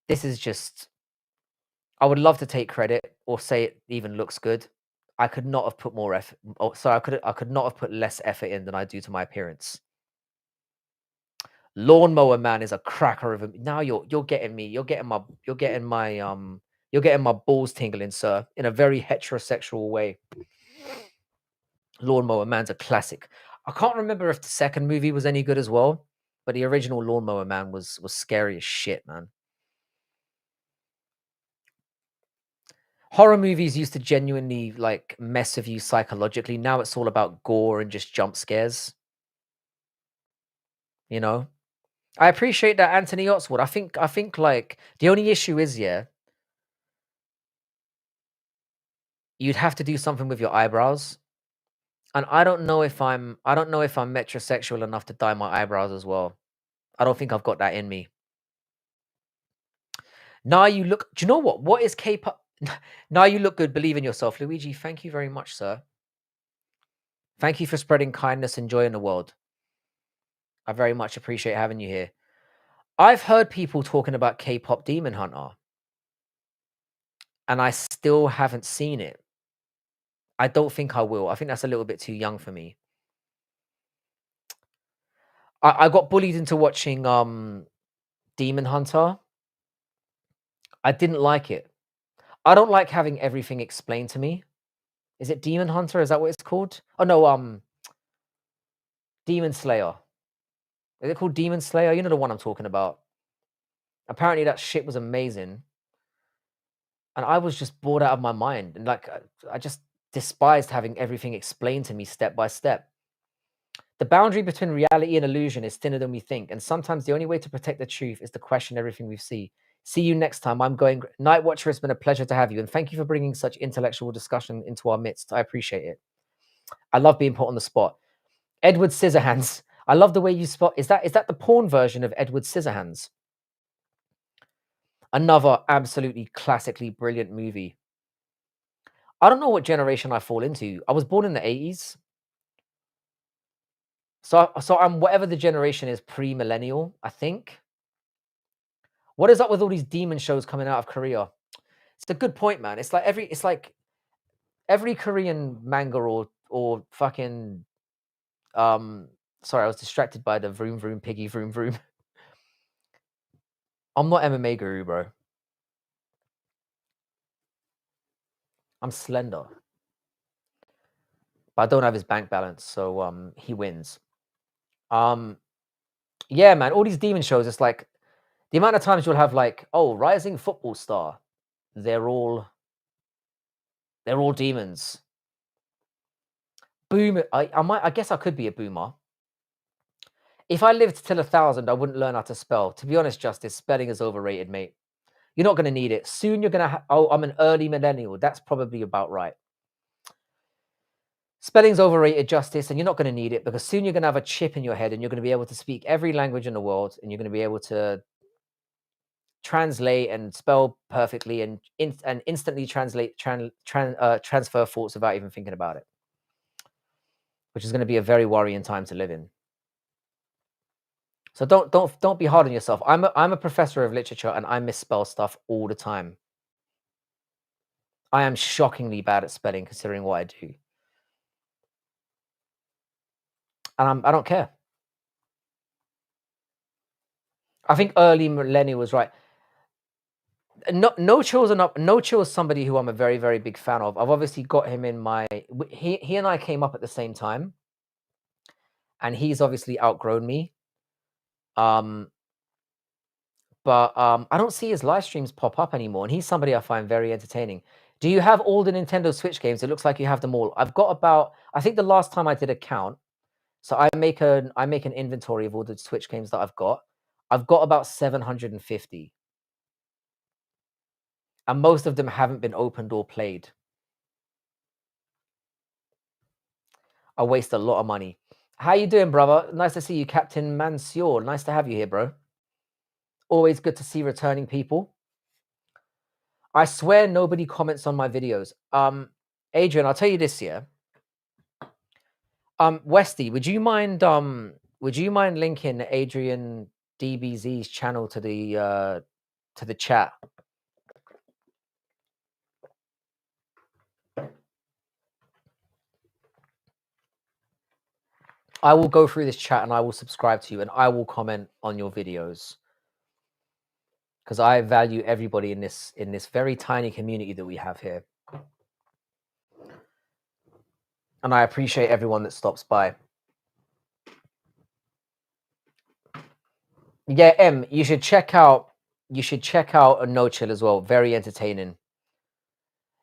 This is just. I would love to take credit or say it even looks good. I could not have put more effort. Oh, sorry, I could not have put less effort in than I do to my appearance. Lawnmower Man is a cracker of a. Now you're getting me. You're getting my balls tingling, sir, in a very heterosexual way. Lawnmower Man's a classic. I can't remember if the second movie was any good as well, but the original Lawnmower Man was scary as shit, man. Horror movies used to genuinely like mess with you psychologically. Now it's all about gore and just jump scares. You know, I appreciate that, Anthony Otswood. I think like the only issue is, yeah, you'd have to do something with your eyebrows. And I don't know if I'm metrosexual enough to dye my eyebrows as well. I don't think I've got that in me. Now you look. Do you know what? What is K-pop? Now you look good. Believe in yourself, Luigi. Thank you very much, sir. Thank you for spreading kindness and joy in the world. I very much appreciate having you here. I've heard people talking about K-pop Demon Hunter, and I still haven't seen it. I don't think I will. I think that's a little bit too young for me. I got bullied into watching Demon Hunter. I didn't like it. I don't like having everything explained to me. Is it Demon Hunter? Is that what it's called? Oh no, Demon Slayer. Is it called Demon Slayer? You know the one I'm talking about. Apparently that shit was amazing. And I was just bored out of my mind. And like I just despised having everything explained to me step by step. The boundary between reality and illusion is thinner than we think. And sometimes the only way to protect the truth is to question everything we see. See you next time. I'm going. Night Watcher, it's been a pleasure to have you. And thank you for bringing such intellectual discussion into our midst. I appreciate it. I love being put on the spot. Edward Scissorhands. I love the way you spot. Is that the porn version of Edward Scissorhands? Another absolutely classically brilliant movie. I don't know what generation I fall into. I was born in the 80s. So I'm whatever the generation is pre-millennial, I think. What is up with all these demon shows coming out of Korea? It's a good point, man. It's like every Korean manga or fucking sorry, I was distracted by the vroom vroom piggy vroom vroom. I'm not MMA guru, bro. I'm slender. But I don't have his bank balance, so he wins. Yeah, man, all these demon shows, it's like the amount of times you'll have like, oh, rising football star. They're all demons. Boom. I guess I could be a boomer. If I lived till 1,000, I wouldn't learn how to spell. To be honest, Justice, spelling is overrated, mate. You're not going to need it. Soon you're going to oh, I'm an early millennial. That's probably about right. Spelling's overrated, Justice, and you're not going to need it because soon you're going to have a chip in your head and you're going to be able to speak every language in the world and you're going to be able to translate and spell perfectly and instantly transfer thoughts without even thinking about it, which is going to be a very worrying time to live in. So don't be hard on yourself. I'm a professor of literature and I misspell stuff all the time. I am shockingly bad at spelling considering what I do. And I don't care. I think early millennial was right. No Chill's No Chill is somebody who I'm a very, very big fan of. I've obviously got him in my he and I came up at the same time, and he's obviously outgrown me. Um, but I don't see his live streams pop up anymore, and he's somebody I find very entertaining. Do you have all the Nintendo Switch games? It looks like you have them all. I've got about I think the last time I did a count, so I make an inventory of all the Switch games that I've got. I've got about 750, and most of them haven't been opened or played. I waste a lot of money. How you doing, brother? Nice to see you, Captain Mansour. Nice to have you here, bro. Always good to see returning people. I swear nobody comments on my videos. Adrian, I'll tell you this, yeah. Westy, would you mind linking Adrian DBZ's channel to the chat? I will go through this chat and I will subscribe to you and I will comment on your videos, because I value everybody in this very tiny community that we have here. And I appreciate everyone that stops by. Yeah, M, you should check out a No Chill as well. Very entertaining.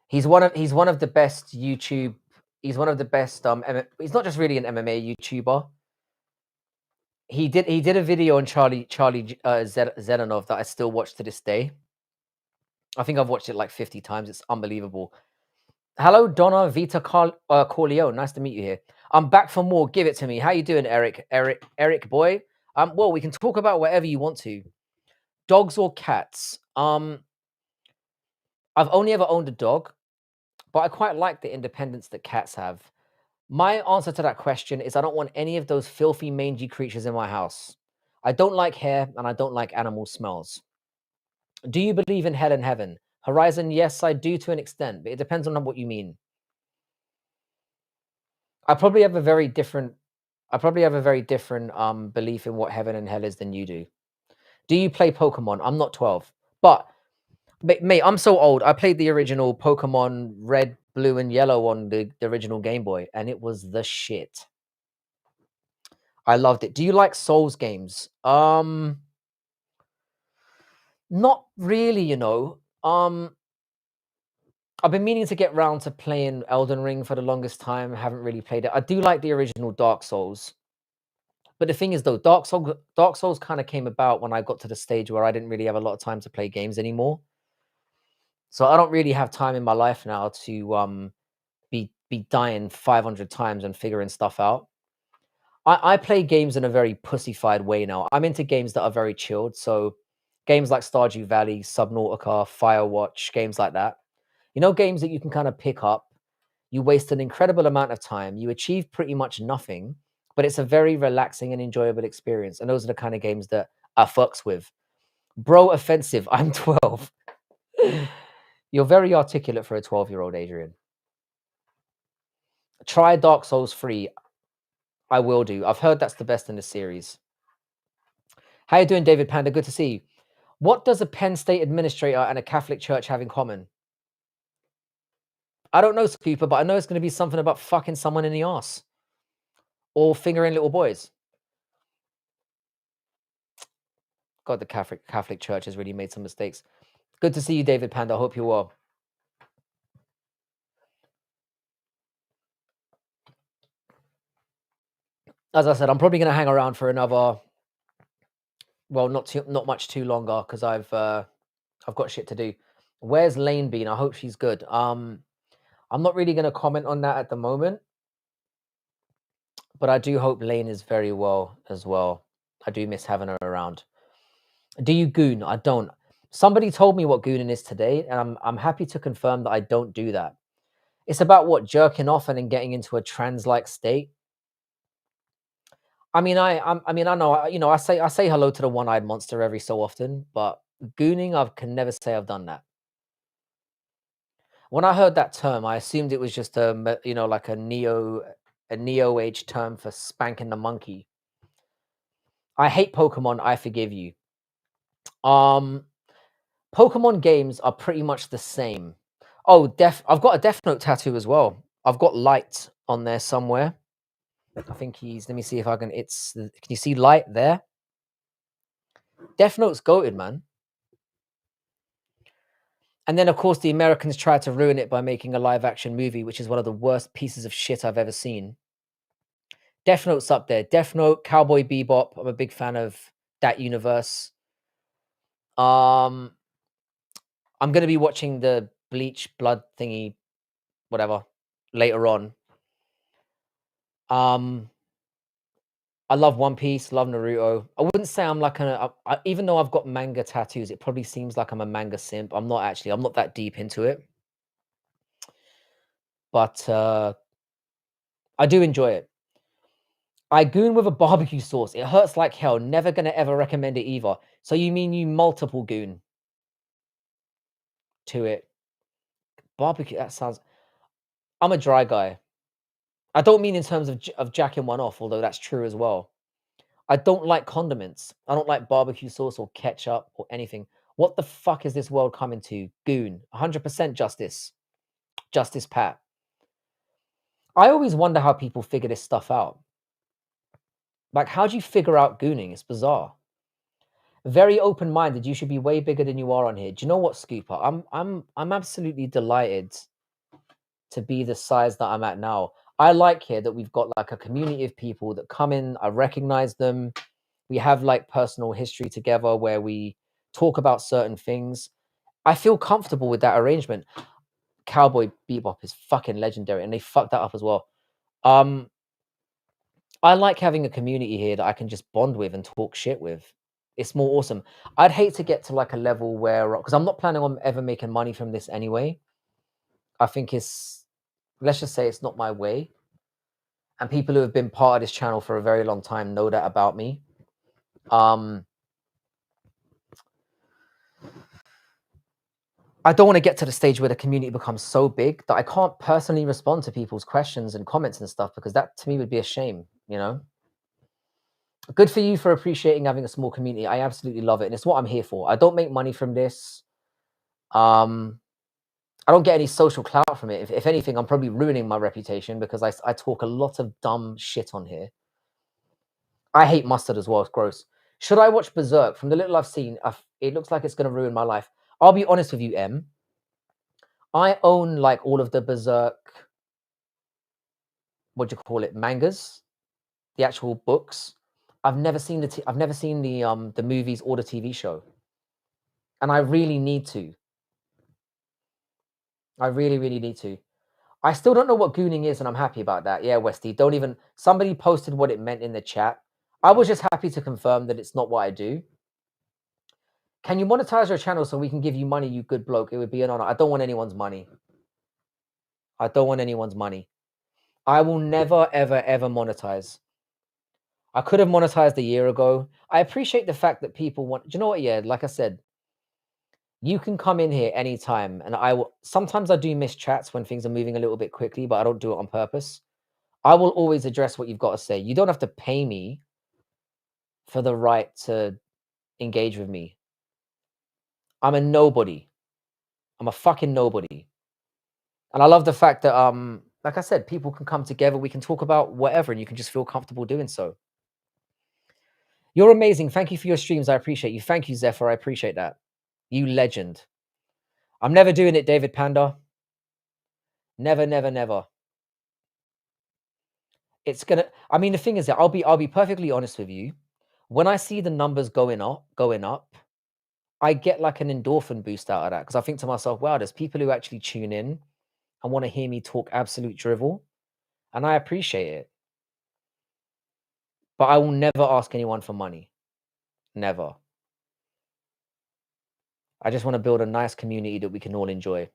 He's one of the best YouTube. He's one of the best he's not just really an MMA YouTuber. He did a video on Charlie Zedanov that I still watch to this day. I think I've watched it like 50 times. It's unbelievable. Hello, Donna Vita Corleone. Nice to meet you here. I'm back for more. Give it to me. How you doing, Eric? Eric boy. Well, we can talk about whatever you want to. Dogs or cats? I've only ever owned a dog, but I quite like the independence that cats have. My answer to that question is I don't want any of those filthy, mangy creatures in my house. I don't like hair and I don't like animal smells. Do you believe in hell and heaven? Horizon, yes, I do to an extent, but it depends on what you mean. I probably have a very different belief in what heaven and hell is than you do. Do you play Pokemon? I'm not 12, but mate, I'm so old. I played the original Pokemon Red, Blue, and Yellow on the original Game Boy, and it was the shit. I loved it. Do you like Souls games? Not really, you know. I've been meaning to get round to playing Elden Ring for the longest time. Haven't really played it. I do like the original Dark Souls. But the thing is, though, Dark Souls kind of came about when I got to the stage where I didn't really have a lot of time to play games anymore. So I don't really have time in my life now to be dying 500 times and figuring stuff out. I play games in a very pussified way now. I'm into games that are very chilled. So games like Stardew Valley, Subnautica, Firewatch, games like that. You know, games that you can kind of pick up. You waste an incredible amount of time. You achieve pretty much nothing, but it's a very relaxing and enjoyable experience. And those are the kind of games that I fucks with. Bro, offensive. I'm 12. You're very articulate for a 12-year-old, Adrian. Try Dark Souls 3. I will do. I've heard that's the best in the series. How you doing, David Panda? Good to see you. What does a Penn State administrator and a Catholic church have in common? I don't know, Scooper, but I know it's going to be something about fucking someone in the ass or fingering little boys. God, the Catholic Church has really made some mistakes. Good to see you, David Panda. I hope you're well. As I said, I'm probably going to hang around for another, well, not much too longer, because I've got shit to do. Where's Lane been? I hope she's good. I'm not really going to comment on that at the moment, but I do hope Lane is very well as well. I do miss having her around. Do you goon? I don't. Somebody told me what gooning is today, and I'm happy to confirm that I don't do that. It's about what, jerking off and then getting into a trance-like state. I mean, I know, you know, I say hello to the one-eyed monster every so often, but gooning, I can never say I've done that. When I heard that term, I assumed it was just you know, like a neo age term for spanking the monkey. I hate Pokemon. I forgive you. Pokemon games are pretty much the same. Oh, I've got a Death Note tattoo as well. I've got Light on there somewhere. I think he's. Let me see if I can. Can you see Light there? Death Note's goated, man. And then, of course, the Americans tried to ruin it by making a live-action movie, which is one of the worst pieces of shit I've ever seen. Death Note's up there. Death Note, Cowboy Bebop. I'm a big fan of that universe. I'm gonna be watching the Bleach Blood thingy, whatever, later on. I love One Piece, love Naruto. I wouldn't say I'm like even though I've got manga tattoos, it probably seems like I'm a manga simp. I'm not actually. I'm not that deep into it, but I do enjoy it. I goon with a barbecue sauce. It hurts like hell. Never gonna ever recommend it either. So you mean you multiple goon to it? Barbecue. That sounds. I'm a dry guy. I don't mean in terms of jacking one off, although that's true as well. I don't like condiments. I don't like barbecue sauce or ketchup or anything. What the fuck is this world coming to? Goon. 100% justice. Justice Pat. I always wonder how people figure this stuff out. Like, how do you figure out gooning? It's bizarre. Very open-minded. You should be way bigger than you are on here. Do you know what, Scooper? I'm absolutely delighted to be the size that I'm at now. I like here that we've got like a community of people that come in. I recognize them. We have like personal history together where we talk about certain things. I feel comfortable with that arrangement. Cowboy Bebop is fucking legendary, and they fucked that up as well. I like having a community here that I can just bond with and talk shit with. It's more awesome. I'd hate to get to like a level where, because I'm not planning on ever making money from this anyway. I think let's just say it's not my way. And people who have been part of this channel for a very long time know that about me. I don't want to get to the stage where the community becomes so big that I can't personally respond to people's questions and comments and stuff, because that to me would be a shame, you know? Good for you for appreciating having a small community. I absolutely love it. And it's what I'm here for. I don't make money from this. I don't get any social clout from it. If anything, I'm probably ruining my reputation because I talk a lot of dumb shit on here. I hate mustard as well. It's gross. Should I watch Berserk? From the little I've seen, it looks like it's going to ruin my life. I'll be honest with you, M. I own like all of the Berserk, what do you call it, mangas, the actual books. I've never seen the movies or the TV show, and I really need to. I really, really need to. I still don't know what gooning is, and I'm happy about that. Yeah, Westy, don't even. Somebody posted what it meant in the chat. I was just happy to confirm that it's not what I do. Can you monetize your channel so we can give you money, you good bloke? It would be an honor. I don't want anyone's money. I don't want anyone's money. I will never, ever, ever monetize. I could have monetized a year ago. I appreciate the fact that people want. Do you know what? Yeah, like I said, you can come in here anytime, and I will. Sometimes I do miss chats when things are moving a little bit quickly, but I don't do it on purpose. I will always address what you've got to say. You don't have to pay me for the right to engage with me. I'm a nobody. I'm a fucking nobody. And I love the fact that, like I said, people can come together. We can talk about whatever, and you can just feel comfortable doing so. You're amazing. Thank you for your streams. I appreciate you. Thank you, Zephyr. I appreciate that. You legend. I'm never doing it, David Panda. Never, never, never. It's gonna. I mean, the thing is that I'll be perfectly honest with you. When I see the numbers going up, I get like an endorphin boost out of that, because I think to myself, wow, there's people who actually tune in and want to hear me talk absolute drivel, and I appreciate it. But I will never ask anyone for money. Never. I just want to build a nice community that we can all enjoy.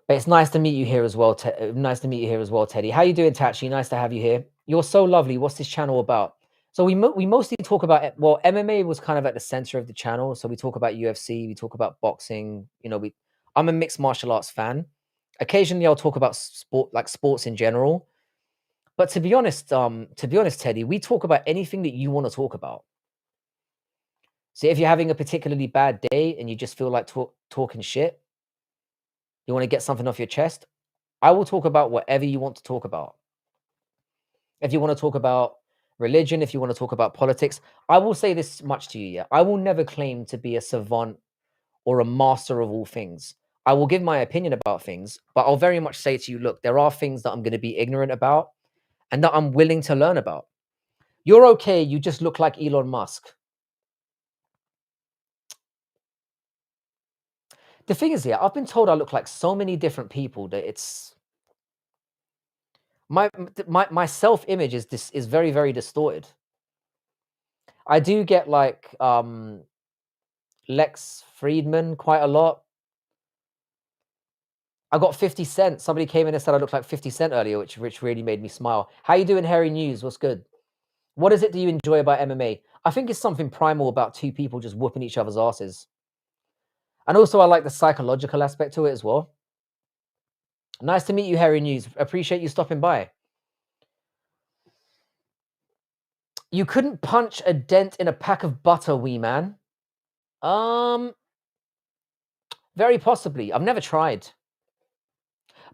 But it's nice to meet you here as well. Nice to meet you here as well, Teddy. How you doing, Tachi? Nice to have you here. You're so lovely. What's this channel about? So we mostly talk about it. Well, MMA was kind of at the center of the channel. So we talk about UFC, we talk about boxing. You know, I'm a mixed martial arts fan. Occasionally, I'll talk about sports in general. But to be honest, Teddy, we talk about anything that you want to talk about. So if you're having a particularly bad day and you just feel like talking shit, you want to get something off your chest, I will talk about whatever you want to talk about. If you want to talk about religion, if you want to talk about politics, I will say this much to you, yeah. I will never claim to be a savant or a master of all things. I will give my opinion about things, but I'll very much say to you, look, there are things that I'm going to be ignorant about and that I'm willing to learn about. You're okay, you just look like Elon Musk. The thing is, yeah, I've been told I look like so many different people that it's my self-image is very, very distorted. I do get like Lex Friedman quite a lot. I got 50 Cent. Somebody came in and said I looked like 50 Cent earlier, which really made me smile. How you doing, Harry News? What's good? What is it do you enjoy about MMA? I think it's something primal about two people just whooping each other's asses. And also I like the psychological aspect to it as well. Nice to meet you, Harry News. Appreciate you stopping by. You couldn't punch a dent in a pack of butter, wee man. Very possibly. I've never tried.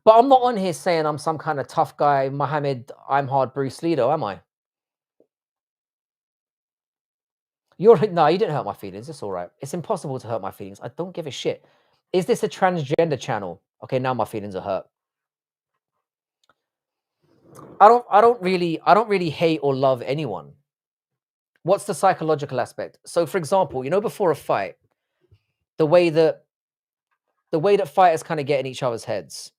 But I'm not on here saying I'm some kind of tough guy, Muhammad, I'm hard Bruce Lee, though, am I? No, you didn't hurt my feelings. It's all right. It's impossible to hurt my feelings. I don't give a shit. Is this a transgender channel? Okay, now my feelings are hurt. I don't really hate or love anyone. What's the psychological aspect? So, for example, you know, before a fight, the way that fighters kind of get in each other's heads,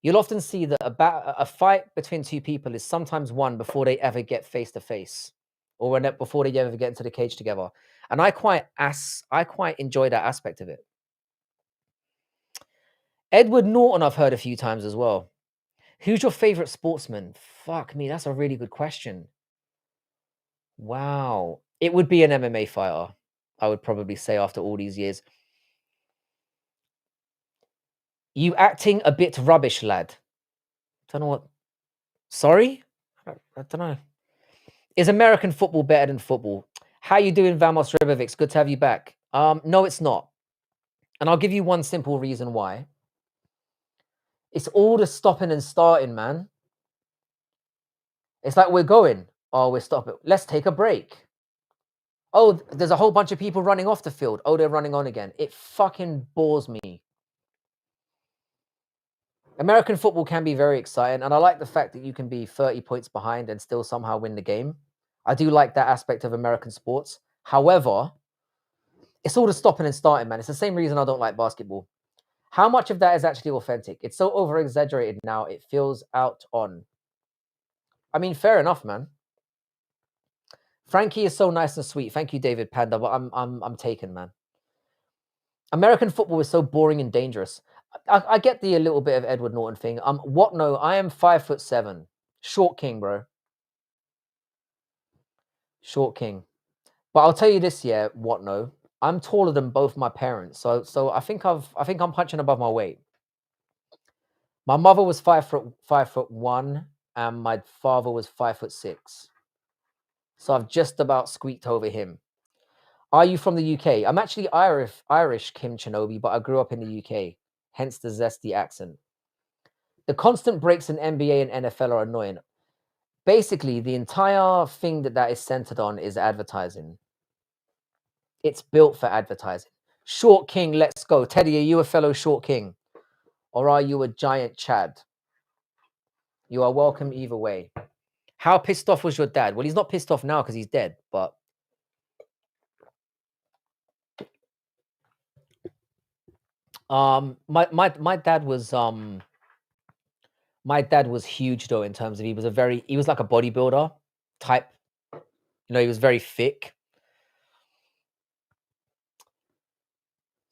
you'll often see that a fight between two people is sometimes won before they ever get face to face, or before they ever get into the cage together. And I quite enjoy that aspect of it. Edward Norton, I've heard a few times as well. Who's your favorite sportsman? Fuck me, that's a really good question. Wow, it would be an MMA fighter. I would probably say after all these years. You acting a bit rubbish, lad. Don't know what. Sorry, I don't know. Is American football better than football? How you doing, Vamos Rebovics? Good to have you back. No, it's not. And I'll give you one simple reason why. It's all the stopping and starting, man. It's like we're going. Oh, we're stopping. Let's take a break. Oh, there's a whole bunch of people running off the field. Oh, they're running on again. It fucking bores me. American football can be very exciting, and I like the fact that you can be 30 points behind and still somehow win the game. I do like that aspect of American sports. However, it's all the stopping and starting, man. It's the same reason I don't like basketball. How much of that is actually authentic? It's so over exaggerated now, it feels out on. I mean, fair enough, man. Frankie is so nice and sweet. Thank you, David Panda, but I'm taken, man. American football is so boring and dangerous. I get the a little bit of Edward Norton thing. What? No, I am 5'7", short king, bro. Short king. But I'll tell you this, yeah. What? No, I'm taller than both my parents, so I think I'm punching above my weight. My mother was 5'1", and my father was 5'6". So I've just about squeaked over him. Are you from the UK? I'm actually Irish, Kim Chinobi, but I grew up in the UK, hence the zesty accent. The constant breaks in NBA and NFL are annoying. Basically, the entire thing that is centered on is advertising. It's built for advertising. Short King, let's go. Teddy, are you a fellow Short King? Or are you a giant Chad? You are welcome either way. How pissed off was your dad? Well, he's not pissed off now because he's dead, but my dad was huge though, in terms of he was like a bodybuilder type. You know, he was very thick.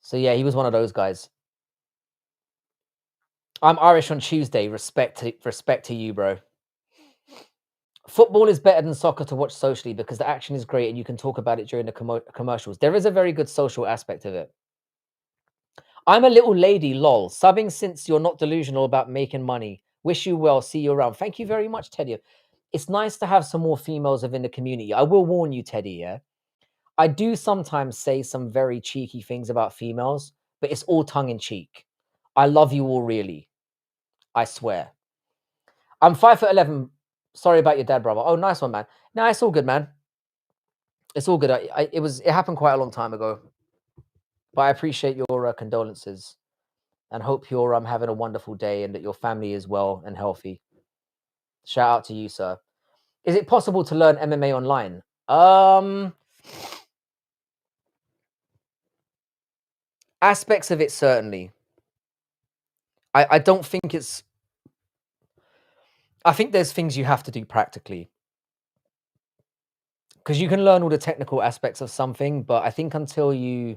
So yeah, he was one of those guys. I'm Irish on Tuesday. Respect to you, bro. Football is better than soccer to watch socially because the action is great and you can talk about it during the commercials. There is a very good social aspect of it. I'm a little lady, lol. Subbing since you're not delusional about making money. Wish you well. See you around. Thank you very much, Teddy. It's nice to have some more females within the community. I will warn you, Teddy, yeah? I do sometimes say some very cheeky things about females, but it's all tongue in cheek. I love you all, really. I swear. I'm 5'11". Sorry about your dad, brother. Oh, nice one, man. No, it's all good, man. It's all good. It happened quite a long time ago, but I appreciate your condolences and hope you're having a wonderful day and that your family is well and healthy. Shout out to you, sir. Is it possible to learn MMA online? Aspects of it certainly. I don't think it's. I think there's things you have to do practically because you can learn all the technical aspects of something, but I think until you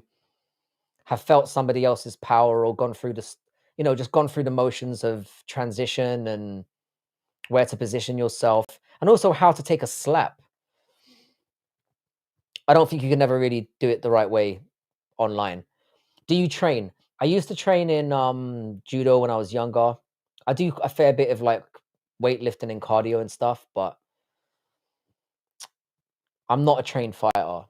have felt somebody else's power or gone through this, just gone through the motions of transition and where to position yourself and also how to take a slap. I don't think you can never really do it the right way online. Do you train? I used to train in judo when I was younger. I do a fair bit of like weightlifting and cardio and stuff, but I'm not a trained fighter.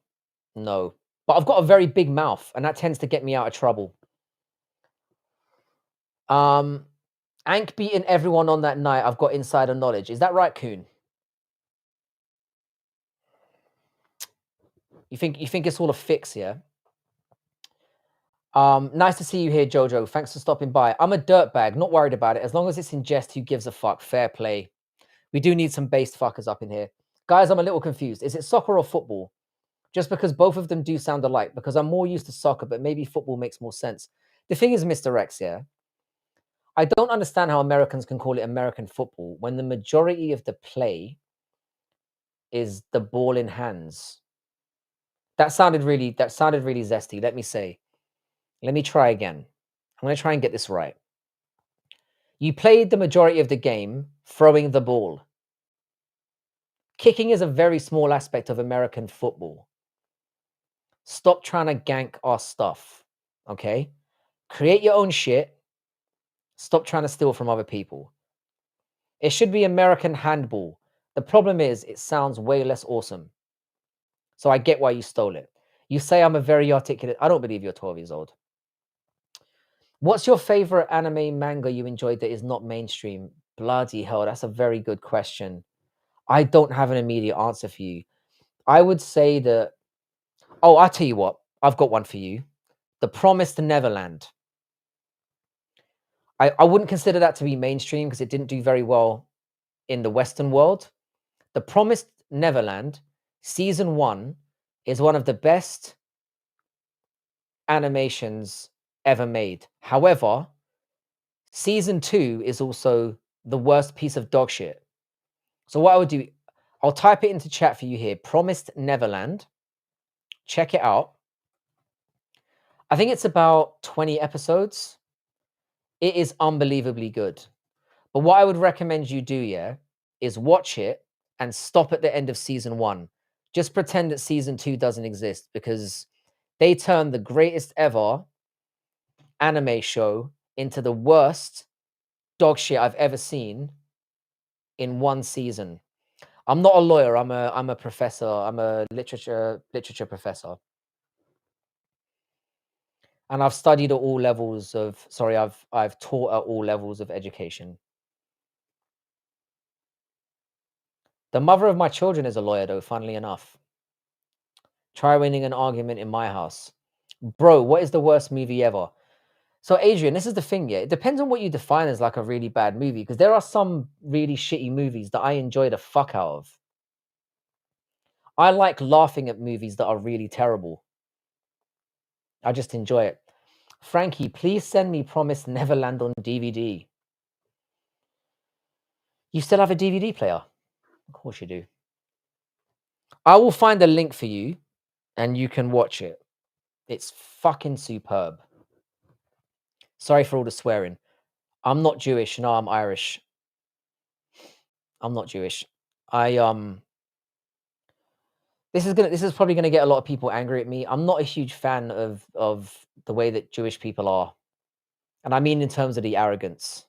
No. But I've got a very big mouth and that tends to get me out of trouble. Ank beating everyone on that night. I've got insider knowledge. Is that right, Kuhn? You think it's all a fix, yeah? Nice to see you here, Jojo. Thanks for stopping by. I'm a dirtbag, not worried about it. As long as it's in jest, who gives a fuck? Fair play. We do need some based fuckers up in here. Guys, I'm a little confused. Is it soccer or football? Just because both of them do sound alike, because I'm more used to soccer, but maybe football makes more sense. The thing is, Mr. X, yeah, I don't understand how Americans can call it American football when the majority of the play is the ball in hands. That sounded really zesty. Let me try again. I'm going to try and get this right. You played the majority of the game throwing the ball. Kicking is a very small aspect of American football. Stop trying to gank our stuff, okay? Create your own shit. Stop trying to steal from other people. It should be American handball. The problem is it sounds way less awesome. So I get why you stole it. You say I'm a very articulate. I don't believe you're 12 years old. What's your favorite anime manga you enjoyed that is not mainstream? Bloody hell, that's a very good question. I don't have an immediate answer for you. I would say that. Oh, I'll tell you what. I've got one for you. The Promised Neverland. I wouldn't consider that to be mainstream because it didn't do very well in the Western world. The Promised Neverland, season 1, is one of the best animations ever made. However, season 2 is also the worst piece of dog shit. So what I would do, I'll type it into chat for you here. Promised Neverland. Check it out. I think it's about 20 episodes. It is unbelievably good. But what I would recommend you do, yeah, is watch it and stop at the end of season 1. Just pretend that season 2 doesn't exist because they turned the greatest ever anime show into the worst dog shit I've ever seen in one season. I'm not a lawyer. I'm a professor. I'm a literature professor. And I've studied at all levels of I've taught at all levels of education. The mother of my children is a lawyer, though, funnily enough. Try winning an argument in my house. Bro, what is the worst movie ever? So, Adrian, this is the thing, yeah. It depends on what you define as like a really bad movie, because there are some really shitty movies that I enjoy the fuck out of. I like laughing at movies that are really terrible. I just enjoy it. Frankie, please send me Promised Neverland on DVD. You still have a DVD player? Of course you do. I will find a link for you and you can watch it. It's fucking superb. Sorry for all the swearing. I'm not Jewish. No, I'm Irish. I'm not Jewish. This is probably gonna get a lot of people angry at me. I'm not a huge fan of the way that Jewish people are, and I mean in terms of the arrogance.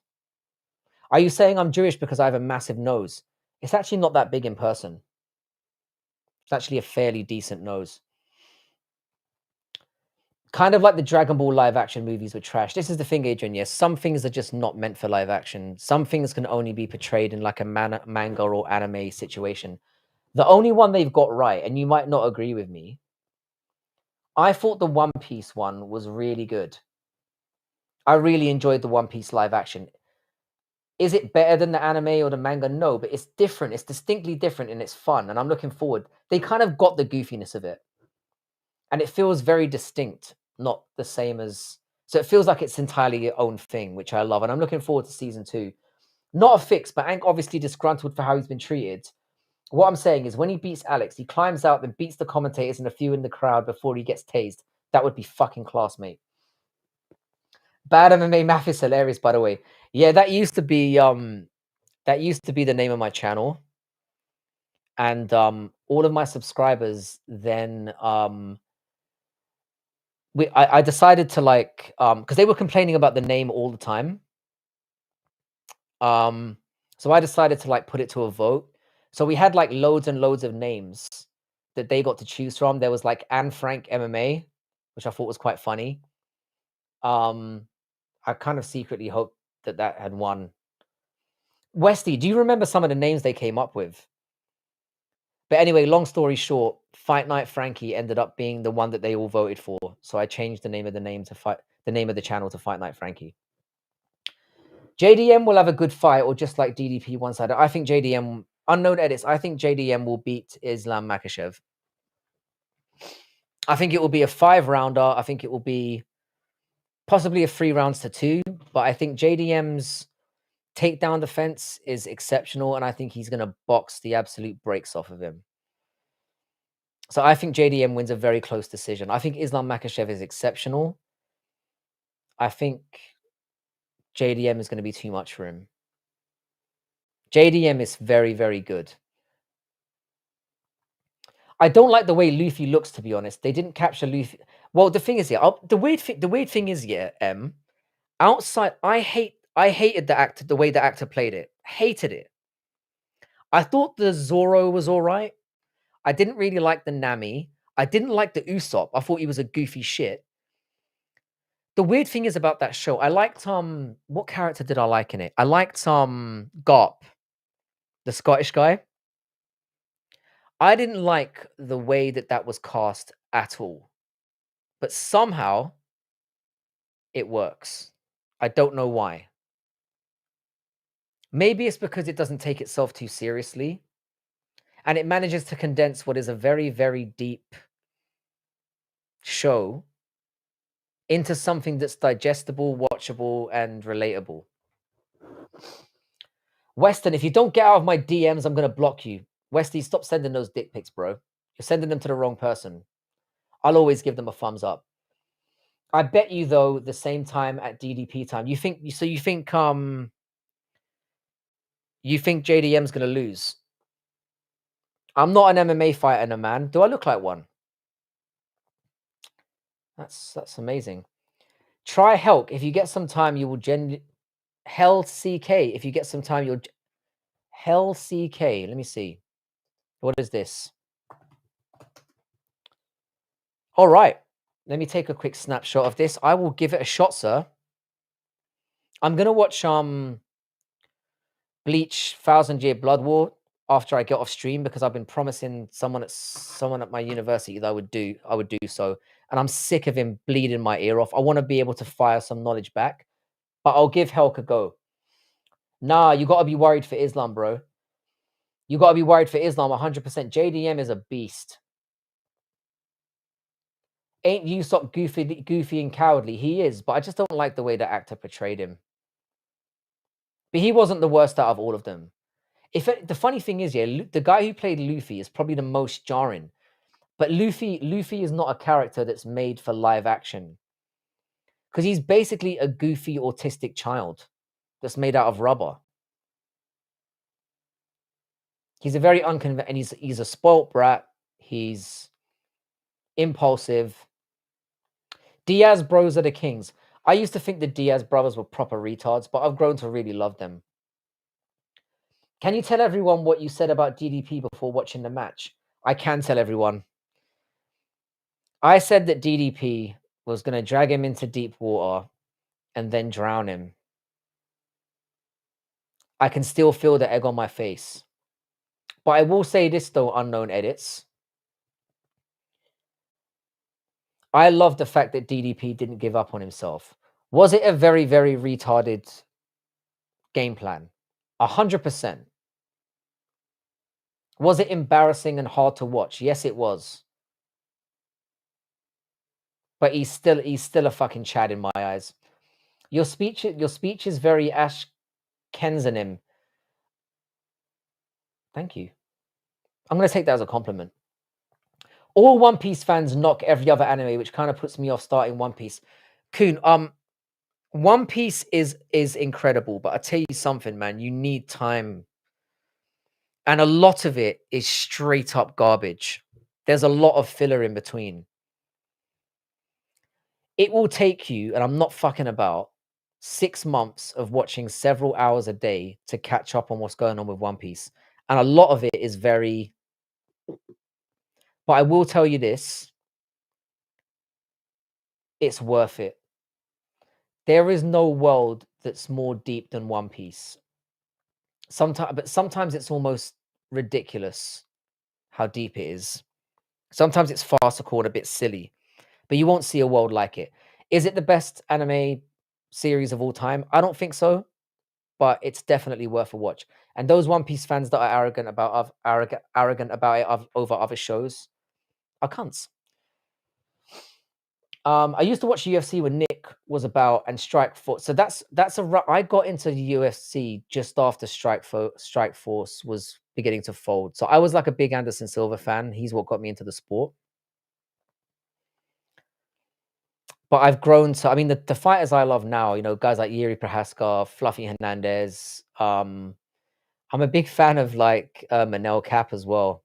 Are you saying I'm Jewish because I have a massive nose? It's actually not that big in person. It's actually a fairly decent nose. Kind of like the Dragon Ball live action movies were trash. This is the thing, Adrian. Yes, some things are just not meant for live action. Some things can only be portrayed in like a manga or anime situation. The only one they've got right, and you might not agree with me, I thought the One Piece one was really good. I really enjoyed the One Piece live action. Is it better than the anime or the manga? No, but it's different. It's distinctly different and it's fun. And I'm looking forward. They kind of got the goofiness of it. And it feels very distinct, not the same as. So it feels like it's entirely your own thing, which I love. And I'm looking forward to season 2. Not a fix, but Hank obviously disgruntled for how he's been treated. What I'm saying is when he beats Alex, he climbs out, then beats the commentators and a few in the crowd before he gets tased. That would be fucking class, mate. Bad MMA Math is hilarious, by the way. Yeah, that used to be the name of my channel. And all of my subscribers then I decided to like because they were complaining about the name all the time. So I decided to like put it to a vote. So we had like loads and loads of names that they got to choose from. There was like Anne Frank MMA, which I thought was quite funny. I kind of secretly hoped that that had won. Westy, do you remember some of the names they came up with? But anyway, long story short, Fight Night Frankie ended up being the one that they all voted for. So I changed the name of the name of the channel to Fight Night Frankie. JDM will have a good fight, or just like DDP one-sided. I think JDM, unknown edits, I think JDM will beat Islam Makhachev. I think it will be a 5-rounder. I think it will be possibly a 3 rounds to 2. But I think JDM's takedown defense is exceptional, and I think he's going to box the absolute brakes off of him. So I think JDM wins a very close decision. I think Islam Makhachev is exceptional. I think JDM is going to be too much for him. JDM is very, very good. I don't like the way Luffy looks, to be honest. They didn't capture Luffy. Well, the thing is, yeah, the weird thing is, yeah, outside, I hated the way the actor played it. Hated it. I thought the Zoro was all right. I didn't really like the Nami. I didn't like the Usopp. I thought he was a goofy shit. The weird thing is about that show, I liked what character did I like in it? I liked Garp, the Scottish guy. I didn't like the way that was cast at all. But somehow it works. I don't know why. Maybe it's because it doesn't take itself too seriously. And it manages to condense what is a very, very deep show into something that's digestible, watchable, and relatable. Weston, if you don't get out of my DMs, I'm going to block you. Westy, stop sending those dick pics, bro. You're sending them to the wrong person. I'll always give them a thumbs up. I bet you, though, the same time at DDP time. You think JDM's going to lose? I'm not an MMA fighter, no, man. Do I look like one? That's amazing. Try Helk. If you get some time, you will Hell CK. If you get some time, you'll Hell CK. Let me see. What is this? All right. Let me take a quick snapshot of this. I will give it a shot, sir. I'm gonna watch Bleach 1,000 Year Blood War after I get off stream, because I've been promising someone at my university that I would do so, and I'm sick of him bleeding my ear off. I want to be able to fire some knowledge back, but I'll give Helk a go. Nah, you got to be worried for Islam, bro. You got to be worried for Islam 100%. JDM is a beast. Ain't Usopp goofy and cowardly? He is, but I just don't like the way the actor portrayed him. But he wasn't the worst out of all of them. The funny thing is, yeah, the guy who played Luffy is probably the most jarring. But Luffy is not a character that's made for live action, because he's basically a goofy autistic child that's made out of rubber. He's a very unconventional, and he's a spoilt brat. He's impulsive. Diaz bros are the kings. I used to think the Diaz brothers were proper retards, but I've grown to really love them. Can you tell everyone what you said about DDP before watching the match? I can tell everyone. I said that DDP was going to drag him into deep water and then drown him. I can still feel the egg on my face. But I will say this, though, unknown edits. I love the fact that DDP didn't give up on himself. Was it a very, very retarded game plan? 100%. Was it embarrassing and hard to watch? Yes, it was. But he's still a fucking Chad in my eyes. Your speech is very Ash Kenzanim. Thank you. I'm going to take that as a compliment. All One Piece fans knock every other anime, which kind of puts me off starting One Piece. Kun, One Piece is incredible, but I tell you something, man, you need time. And a lot of it is straight up garbage. There's a lot of filler in between. It will take you, and I'm not fucking about, 6 months of watching several hours a day to catch up on what's going on with One Piece. And a lot of it is very... But I will tell you this. It's worth it. There is no world that's more deep than One Piece. Sometimes it's almost ridiculous how deep it is. Sometimes it's farcical and a bit silly, but you won't see a world like it. Is it the best anime series of all time? I don't think so, but it's definitely worth a watch. And those One Piece fans that are arrogant about it over other shows are cunts. I used to watch UFC when Nick was about and Strikeforce. So I got into the UFC just after Strikeforce was beginning to fold. So I was like a big Anderson Silva fan. He's what got me into the sport. But I've grown to, I mean, the fighters I love now, you know, guys like Yuri Prohaska, Fluffy Hernandez. I'm a big fan of like Manel Cap as well.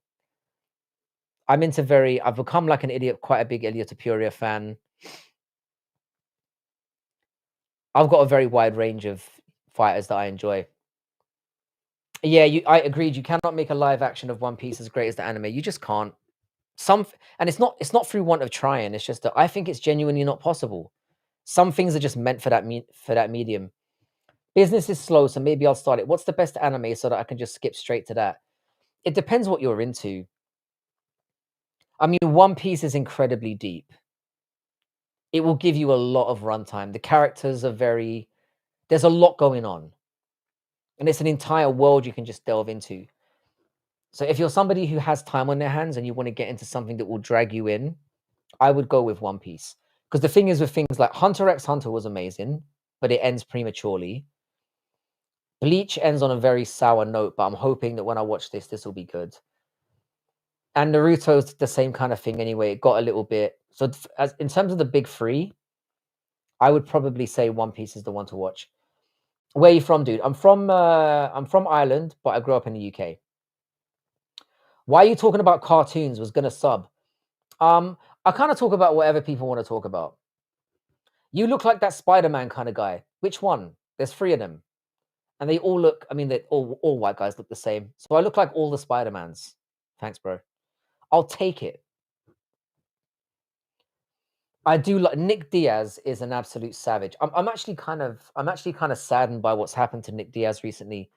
I've become like quite a big Ilya Tapuria fan. I've got a very wide range of fighters that I enjoy. Yeah, I agreed. You cannot make a live action of One Piece as great as the anime. You just can't. And it's not through want of trying. It's just that I think it's genuinely not possible. Some things are just meant for that medium. Business is slow, so maybe I'll start it. What's the best anime so that I can just skip straight to that? It depends what you're into. I mean, One Piece is incredibly deep. It will give you a lot of runtime. The characters are there's a lot going on. And it's an entire world you can just delve into. So if you're somebody who has time on their hands and you want to get into something that will drag you in, I would go with One Piece. Because the thing is with things like Hunter x Hunter was amazing, but it ends prematurely. Bleach ends on a very sour note, but I'm hoping that when I watch this will be good. And Naruto's the same kind of thing anyway. It got a little bit... So in terms of the big three, I would probably say One Piece is the one to watch. Where are you from, dude? I'm from Ireland, but I grew up in the UK. Why are you talking about cartoons? Was gonna sub. I kind of talk about whatever people want to talk about. You look like that Spider-Man kind of guy. Which one? There's 3 of them. And they all look, I mean, they all white guys look the same. So I look like all the Spider-Mans. Thanks, bro. I'll take it. I do like Nick Diaz is an absolute savage. I'm actually kind of saddened by what's happened to Nick Diaz recently.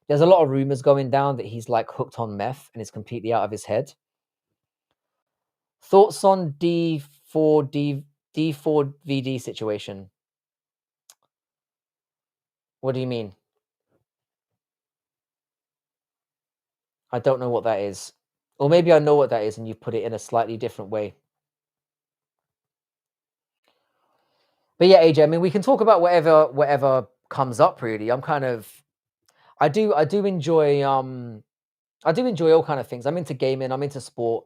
There's a lot of rumors going down that he's like hooked on meth and is completely out of his head. Thoughts on D4VD situation? What do you mean? I don't know what that is. Or maybe I know what that is and you put it in a slightly different way. But yeah, AJ, I mean, we can talk about whatever comes up really. I do enjoy all kind of things. I'm into gaming, I'm into sport.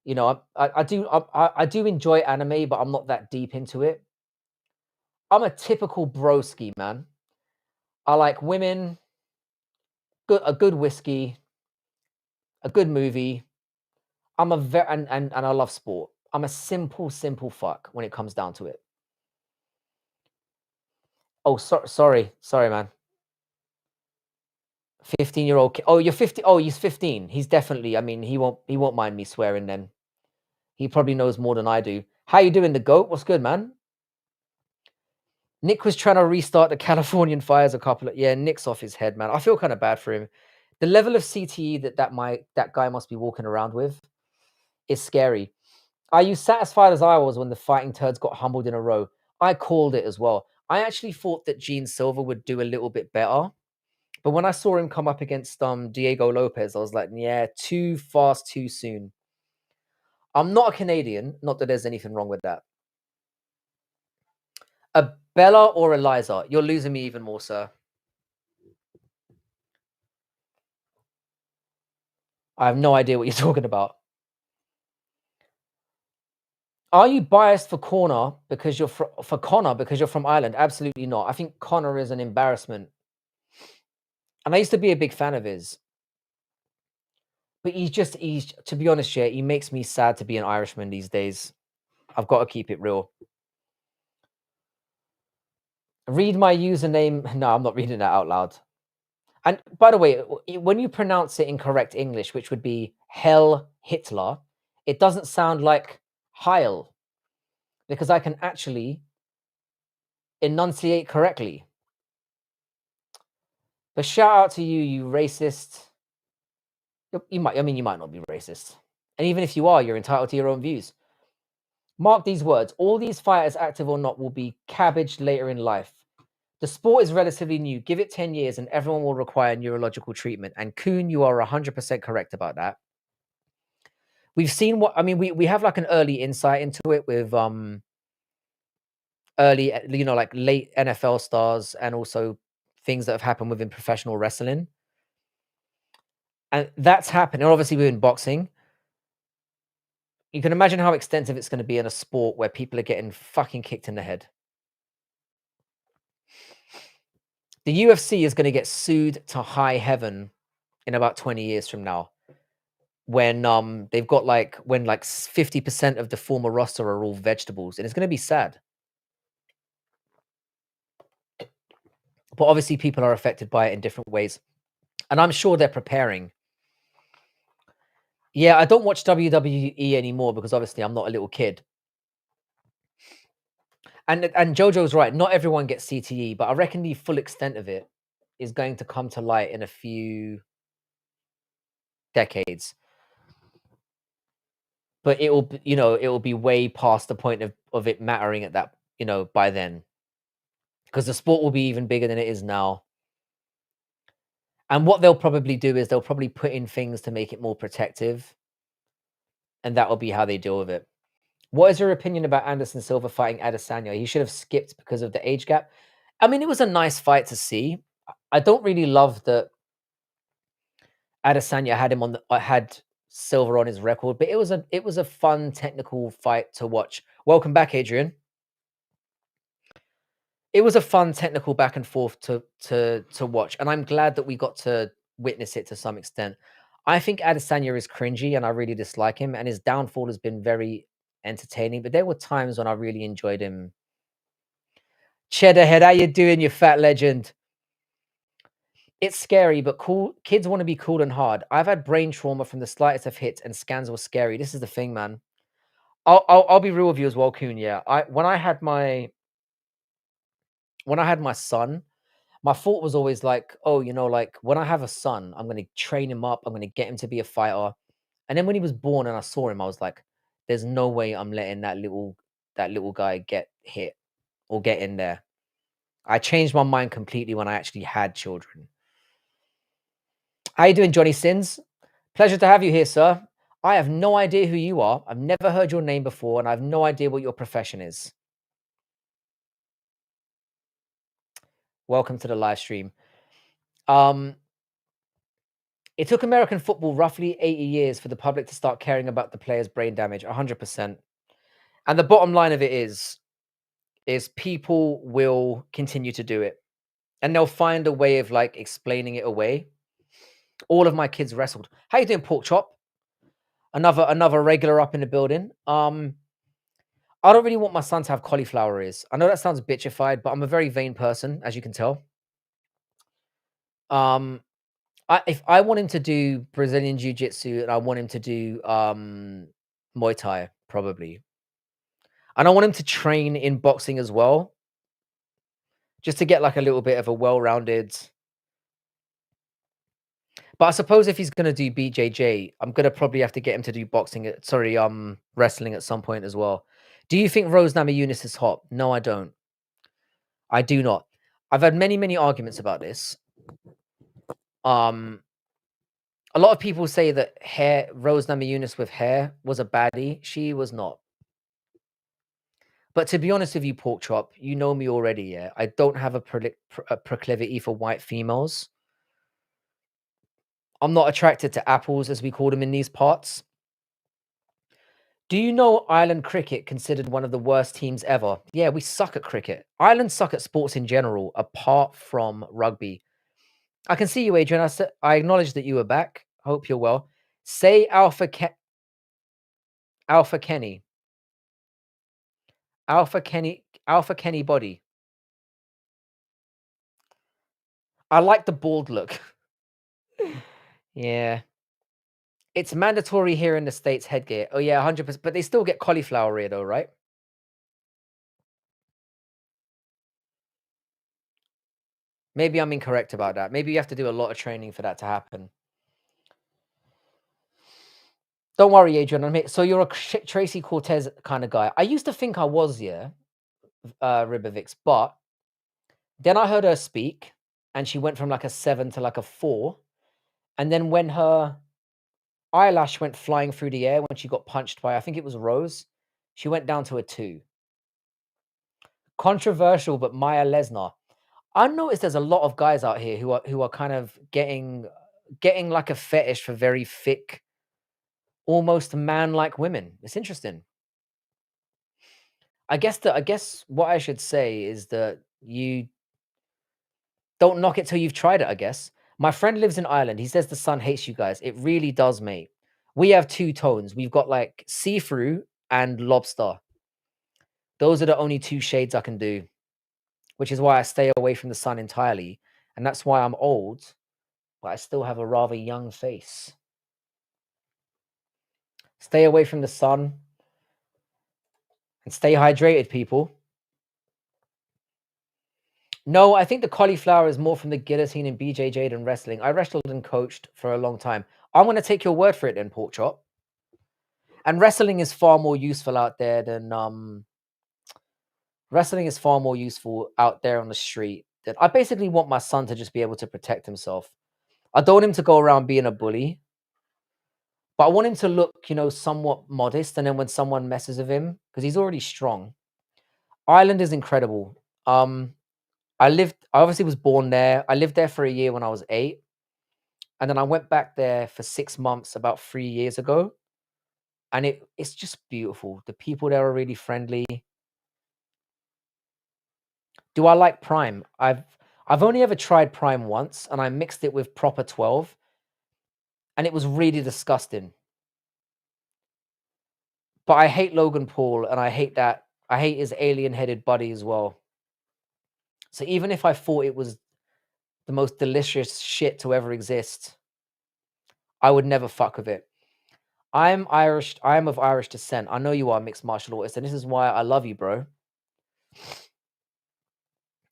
You know, I do enjoy anime, but I'm not that deep into it. I'm a typical broski, man. I like women, a good whiskey, a good movie. I'm a very and I love sport. I'm a simple fuck when it comes down to it. Oh, sorry, man. 15-year-old kid. Oh, you're 50. Oh, he's 15. He's definitely. I mean, he won't mind me swearing. Then he probably knows more than I do. How you doing, the goat? What's good, man? Nick was trying to restart the Californian fires a couple of Nick's off his head, man. I feel kind of bad for him. The level of CTE that guy must be walking around with is scary. Are you satisfied as I was when the fighting turds got humbled in a row? I called it as well. I actually thought that Gene Silver would do a little bit better. But when I saw him come up against Diego Lopez, I was like, yeah, too fast, too soon. I'm not a Canadian. Not that there's anything wrong with that. A Bella or Eliza? You're losing me even more, sir. I have no idea what you're talking about. Are you biased for Connor because you're from Ireland? Absolutely not. I think Connor is an embarrassment. And I used to be a big fan of his. But he's to be honest, yeah, he makes me sad to be an Irishman these days. I've got to keep it real. Read my username. No, I'm not reading that out loud. And by the way, when you pronounce it in correct English, which would be Hell Hitler, it doesn't sound like Heil, because I can actually enunciate correctly. But shout out to you, you racist. You might not be racist. And even if you are, you're entitled to your own views. Mark these words. All these fighters, active or not, will be cabbaged later in life. The sport is relatively new. Give it 10 years and everyone will require neurological treatment. And Kuhn, you are 100% correct about that. We've seen we have like an early insight into it with early, like late NFL stars and also things that have happened within professional wrestling. And that's happened. And obviously within boxing. You can imagine how extensive it's going to be in a sport where people are getting fucking kicked in the head. The UFC is going to get sued to high heaven in about 20 years from now, when they've got when 50% of the former roster are all vegetables, and it's going to be sad. But obviously people are affected by it in different ways, and I'm sure they're preparing. Yeah, I don't watch WWE anymore because obviously I'm not a little kid. And Jojo's right, not everyone gets CTE, but I reckon the full extent of it is going to come to light in a few decades. But it will be way past the point of it mattering at that, by then. Because the sport will be even bigger than it is now. And what they'll probably do is they'll probably put in things to make it more protective. And that will be how they deal with it. What is your opinion about Anderson Silva fighting Adesanya? He should have skipped because of the age gap. I mean, it was a nice fight to see. I don't really love that Adesanya had Silva on his record, but it was a fun technical fight to watch. Welcome back, Adrian. It was a fun technical back and forth to watch, and I'm glad that we got to witness it to some extent. I think Adesanya is cringy, and I really dislike him, and his downfall has been very entertaining. But there were times when I really enjoyed him. Cheddarhead, how you doing, you fat legend? It's scary, but cool. Kids want to be cool and hard. I've had brain trauma from the slightest of hits, and scans were scary. This is the thing, man. I'll be real with you as well, Kuhn. Yeah, when I had my son, my thought was always like, oh, like when I have a son, I'm going to train him up. I'm going to get him to be a fighter. And then when he was born and I saw him, I was like, there's no way I'm letting that little guy get hit or get in there. I changed my mind completely when I actually had children. How you doing, Johnny Sins? Pleasure to have you here, sir. I have no idea who you are. I've never heard your name before, and I have no idea what your profession is. Welcome to the live stream. It took American football roughly 80 years for the public to start caring about the players' brain damage, 100%. And the bottom line of it is people will continue to do it. And they'll find a way of explaining it away. All of my kids wrestled. How you doing, Pork Chop? Another regular up in the building. I don't really want my son to have cauliflower ears. I know that sounds bitchified, but I'm a very vain person, as you can tell. If I want him to do Brazilian Jiu-Jitsu and I want him to do Muay Thai, probably. And I want him to train in boxing as well, just to get like a little bit of a well-rounded. But I suppose if he's gonna do BJJ, I'm gonna probably have to get him to do wrestling at some point as well. Do you think Rose Namajunas is hot? No, I don't. I do not. I've had many, many arguments about this. A lot of people say that Rose Namajunas with hair was a baddie. She was not. But to be honest with you, Pork Chop, you know me already, yeah? I don't have a proclivity for white females. I'm not attracted to apples, as we call them in these parts. Do you know Ireland cricket considered one of the worst teams ever? Yeah, we suck at cricket. Ireland suck at sports in general, apart from rugby. I can see you, Adrian. I acknowledge that you were back. I hope you're well. Say Alpha Kenny. Alpha Kenny body. I like the bald look. Yeah. It's mandatory here in the States, headgear. Oh yeah, 100%. But they still get cauliflower ear though, right? Maybe I'm incorrect about that. Maybe you have to do a lot of training for that to happen. Don't worry, Adrian. So you're a Tracy Cortez kind of guy. I used to think I was, yeah, Ribovix, but then I heard her speak, and she went from like a 7 to like a 4. And then when her eyelash went flying through the air when she got punched by, I think it was Rose, she went down to a 2. Controversial, but Maya Lesnar. I noticed there's a lot of guys out here who are kind of getting like a fetish for very thick, almost man-like women. It's interesting. I guess what I should say is that you don't knock it till you've tried it, I guess. My friend lives in Ireland. He says the sun hates you guys. It really does, mate. We have 2 tones. We've got like see-through and lobster. Those are the only 2 shades I can do, which is why I stay away from the sun entirely. And that's why I'm old, but I still have a rather young face. Stay away from the sun and stay hydrated, people. No, I think the cauliflower is more from the guillotine and BJJ than wrestling. I wrestled and coached for a long time. I'm going to take your word for it then, Pork Chop. And wrestling is far more useful out there than wrestling is far more useful out there on the street. I basically want my son to just be able to protect himself. I don't want him to go around being a bully, but I want him to look, somewhat modest. And then when someone messes with him, because he's already strong. Ireland is incredible. I obviously was born there. I lived there for a year when I was 8. And then I went back there for 6 months about 3 years ago. And it's just beautiful. The people there are really friendly. Do I like Prime? I've only ever tried Prime once, and I mixed it with proper 12, and it was really disgusting. But I hate Logan Paul, and I hate his alien-headed buddy as well. So even if I thought it was the most delicious shit to ever exist, I would never fuck with it. I'm Irish. I am of Irish descent. I know you are a mixed martial artist, and this is why I love you, bro.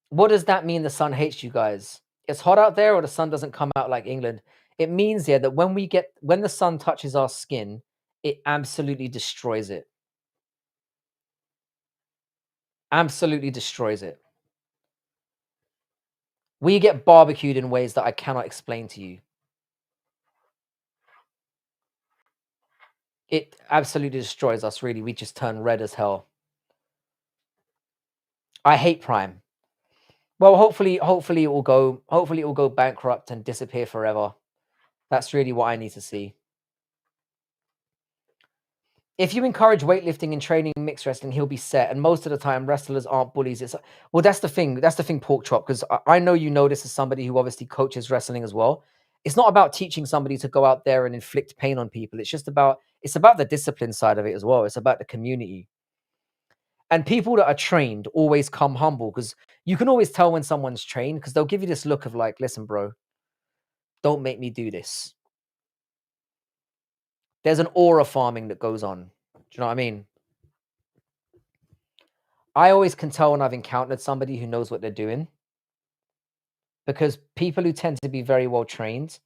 What does that mean? The sun hates you guys? It's hot out there, or the sun doesn't come out like England? It means, yeah, that when the sun touches our skin, it absolutely destroys it. Absolutely destroys it. We get barbecued in ways that I cannot explain to you. It absolutely destroys us, really. We just turn red as hell. I hate Prime. Well, hopefully it will go bankrupt and disappear forever. That's really what I need to see. If you encourage weightlifting and training mixed wrestling, he'll be set. And most of the time, wrestlers aren't bullies. Well, that's the thing. That's the thing, Pork Chop, because I know you know this as somebody who obviously coaches wrestling as well. It's not about teaching somebody to go out there and inflict pain on people. It's about the discipline side of it as well. It's about the community. And people that are trained always come humble, because you can always tell when someone's trained, because they'll give you this look of like, listen, bro, don't make me do this. There's an aura farming that goes on. Do you know what I mean? I always can tell when I've encountered somebody who knows what they're doing, because people who tend to be very well trained,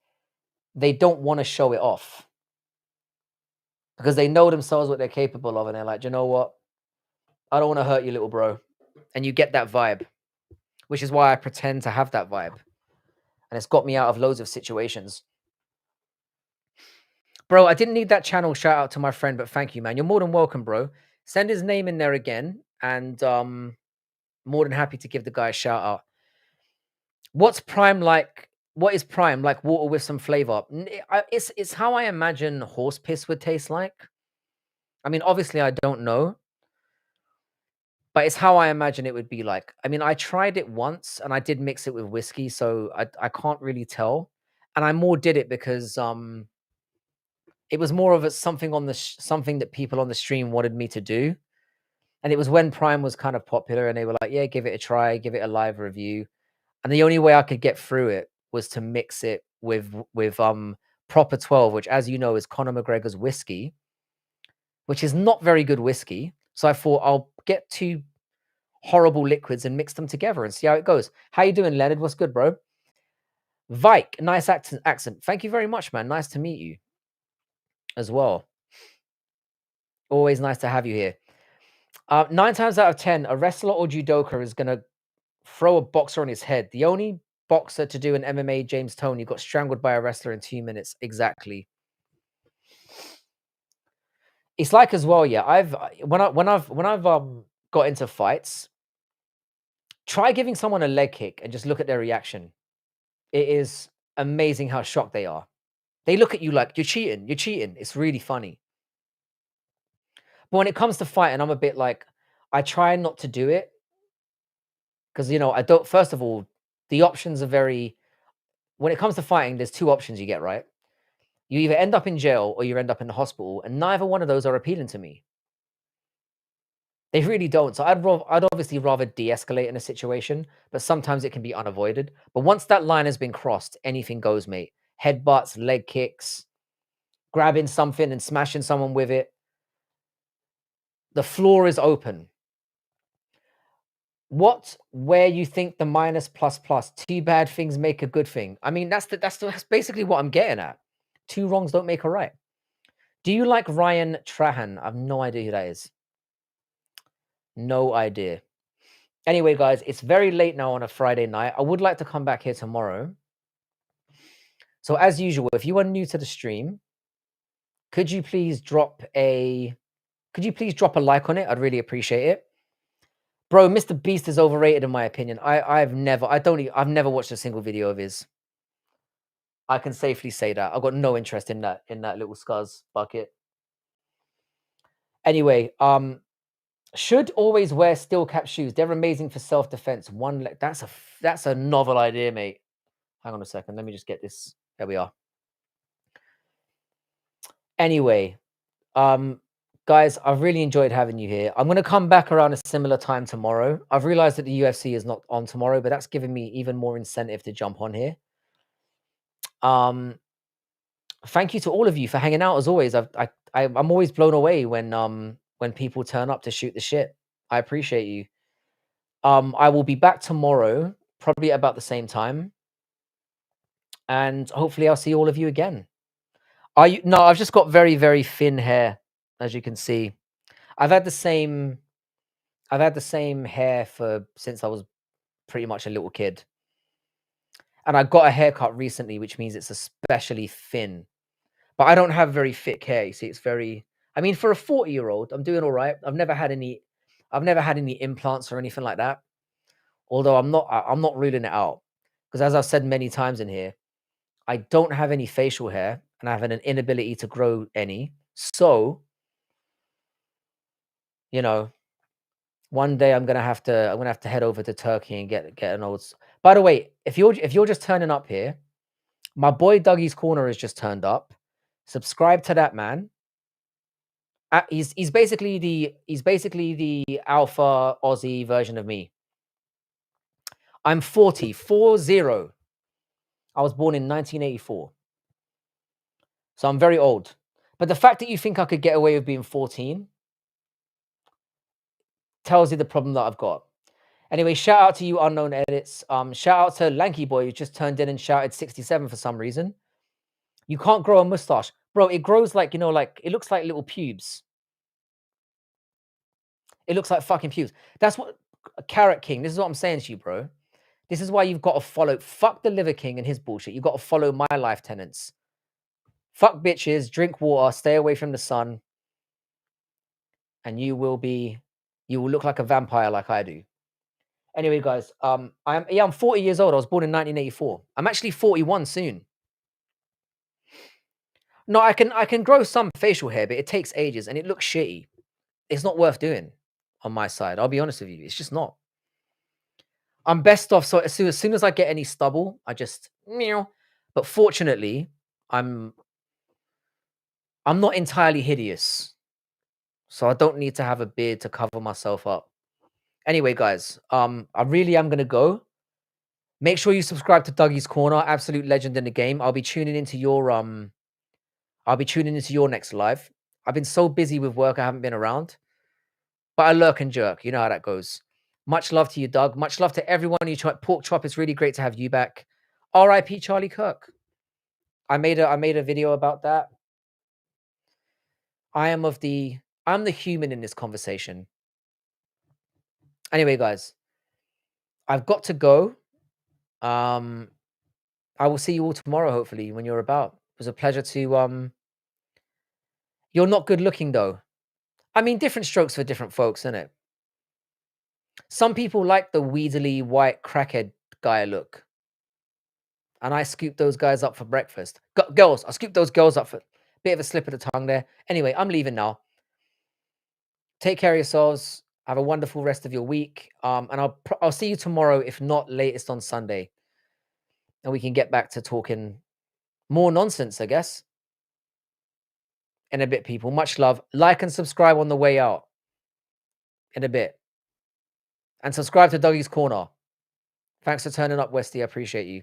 they don't want to show it off, because they know themselves what they're capable of. And they're like, "Do you know what? I don't want to hurt you, little bro." And you get that vibe, which is why I pretend to have that vibe. And it's got me out of loads of situations. Bro, I didn't need that channel shout out to my friend, but thank you, man. You're more than welcome, bro. Send his name in there again, and more than happy to give the guy a shout out. What's prime like? What is prime like? Water with some flavor. It's how I imagine horse piss would taste like. I mean, obviously, I don't know, but it's how I imagine it would be like. I mean, I tried it once, and I did mix it with whiskey, so I can't really tell. And I more did it because it was more of a something on the something that people on the stream wanted me to do. And it was when Prime was kind of popular, and they were like, "Yeah, give it a try, give it a live review." And the only way I could get through it was to mix it with Proper 12, which, as you know, is Conor McGregor's whiskey, which is not very good whiskey. So I thought I'll get two horrible liquids and mix them together and see how it goes. How you doing, Leonard? What's good, bro? Vike, nice accent. Thank you very much, man. Nice to meet you as well. Always nice to have you here. 9 times out of 10, a wrestler or judoka is going to throw a boxer on his head. The only boxer to do an MMA, James Toney, got strangled by a wrestler in 2 minutes. Exactly. It's like as well, yeah. When I've got into fights, try giving someone a leg kick and just look at their reaction. It is amazing how shocked they are. They look at you like you're cheating. You're cheating. It's really funny. But when it comes to fighting, I'm a bit like, I try not to do it, because I don't. First of all, the options are very. When it comes to fighting, there's two options you get, right? You either end up in jail or you end up in the hospital, and neither one of those are appealing to me. They really don't. So I'd obviously rather de-escalate in a situation, but sometimes it can be unavoided. But once that line has been crossed, anything goes, mate. Headbutts, leg kicks, grabbing something and smashing someone with it. The floor is open. Where you think the minus plus plus, two bad things make a good thing. I mean, that's basically what I'm getting at. Two wrongs don't make a right. Do you like Ryan Trahan? I have no idea who that is. No idea. Anyway, guys, it's very late now on a Friday night. I would like to come back here tomorrow. So as usual, if you are new to the stream, could you please drop a like on it? I'd really appreciate it. Bro, Mr. Beast is overrated in my opinion. I've never watched a single video of his. I can safely say that. I've got no interest in that little scuzz bucket. Anyway, should always wear steel cap shoes. They're amazing for self-defense. That's a novel idea, mate. Hang on a second. Let me just get this. There we are. Anyway, guys, I've really enjoyed having you here. I'm going to come back around a similar time tomorrow. I've realized that the UFC is not on tomorrow, but that's given me even more incentive to jump on here. Thank you to all of you for hanging out as always. I'm always blown away when people turn up to shoot the shit. I appreciate you. I will be back tomorrow, probably at about the same time, and hopefully I'll see all of you again. No, I've just got very, very thin hair, as you can see. I've had the same hair since I was pretty much a little kid. And I got a haircut recently, which means it's especially thin. But I don't have very thick hair. You see, it's very. I mean, for a 40-year-old, I'm doing all right. I've never had any implants or anything like that. Although I'm not ruling it out, because as I've said many times in here, I don't have any facial hair and I have an inability to grow any. So, one day I'm gonna have to head over to Turkey and get an old. By the way, if you're just turning up here, My boy Dougie's Corner has just turned up. Subscribe to that man. He's basically the alpha Aussie version of me. I'm 40. I was born in 1984. So I'm very old. But the fact that you think I could get away with being 14 tells you the problem that I've got. Anyway, shout out to you, Unknown Edits. Shout out to Lanky Boy, who just turned in and shouted 67 for some reason. You can't grow a mustache. Bro, it grows like, like, it looks like little pubes. It looks like fucking pubes. That's what, Carrot King, this is what I'm saying to you, bro. This is why you've got to follow, fuck the Liver King and his bullshit. You've got to follow my life tenets. Fuck bitches, drink water, stay away from the sun. And you will look like a vampire like I do. Anyway, guys, I'm 40 years old. I was born in 1984. I'm actually 41 soon. No, I can grow some facial hair, but it takes ages and it looks shitty. It's not worth doing on my side. I'll be honest with you. It's just not. I'm best off. So as soon as I get any stubble, I just meow. But fortunately, I'm not entirely hideous. So I don't need to have a beard to cover myself up. Anyway, guys, I really am gonna go. Make sure you subscribe to Dougie's Corner, absolute legend in the game. I'll be tuning into your next live. I've been so busy with work, I haven't been around. But I lurk and jerk. You know how that goes. Much love to you, Doug. Much love to everyone you try. Pork Chop, it's really great to have you back. R.I.P. Charlie Kirk. I made a video about that. I'm the human in this conversation. Anyway, guys, I've got to go. I will see you all tomorrow, hopefully, when you're about. It was a pleasure to You're not good looking though. I mean, different strokes for different folks, isn't it? Some people like the weedily white crackhead guy look. And I scoop those guys up for breakfast. Girls, I scoop those girls up for bit of a slip of the tongue there. Anyway, I'm leaving now. Take care of yourselves. Have a wonderful rest of your week. And I'll see you tomorrow, if not latest on Sunday. And we can get back to talking more nonsense, I guess. In a bit, people. Much love. Like and subscribe on the way out. In a bit. And subscribe to Dougie's Corner. Thanks for turning up, Westy. I appreciate you.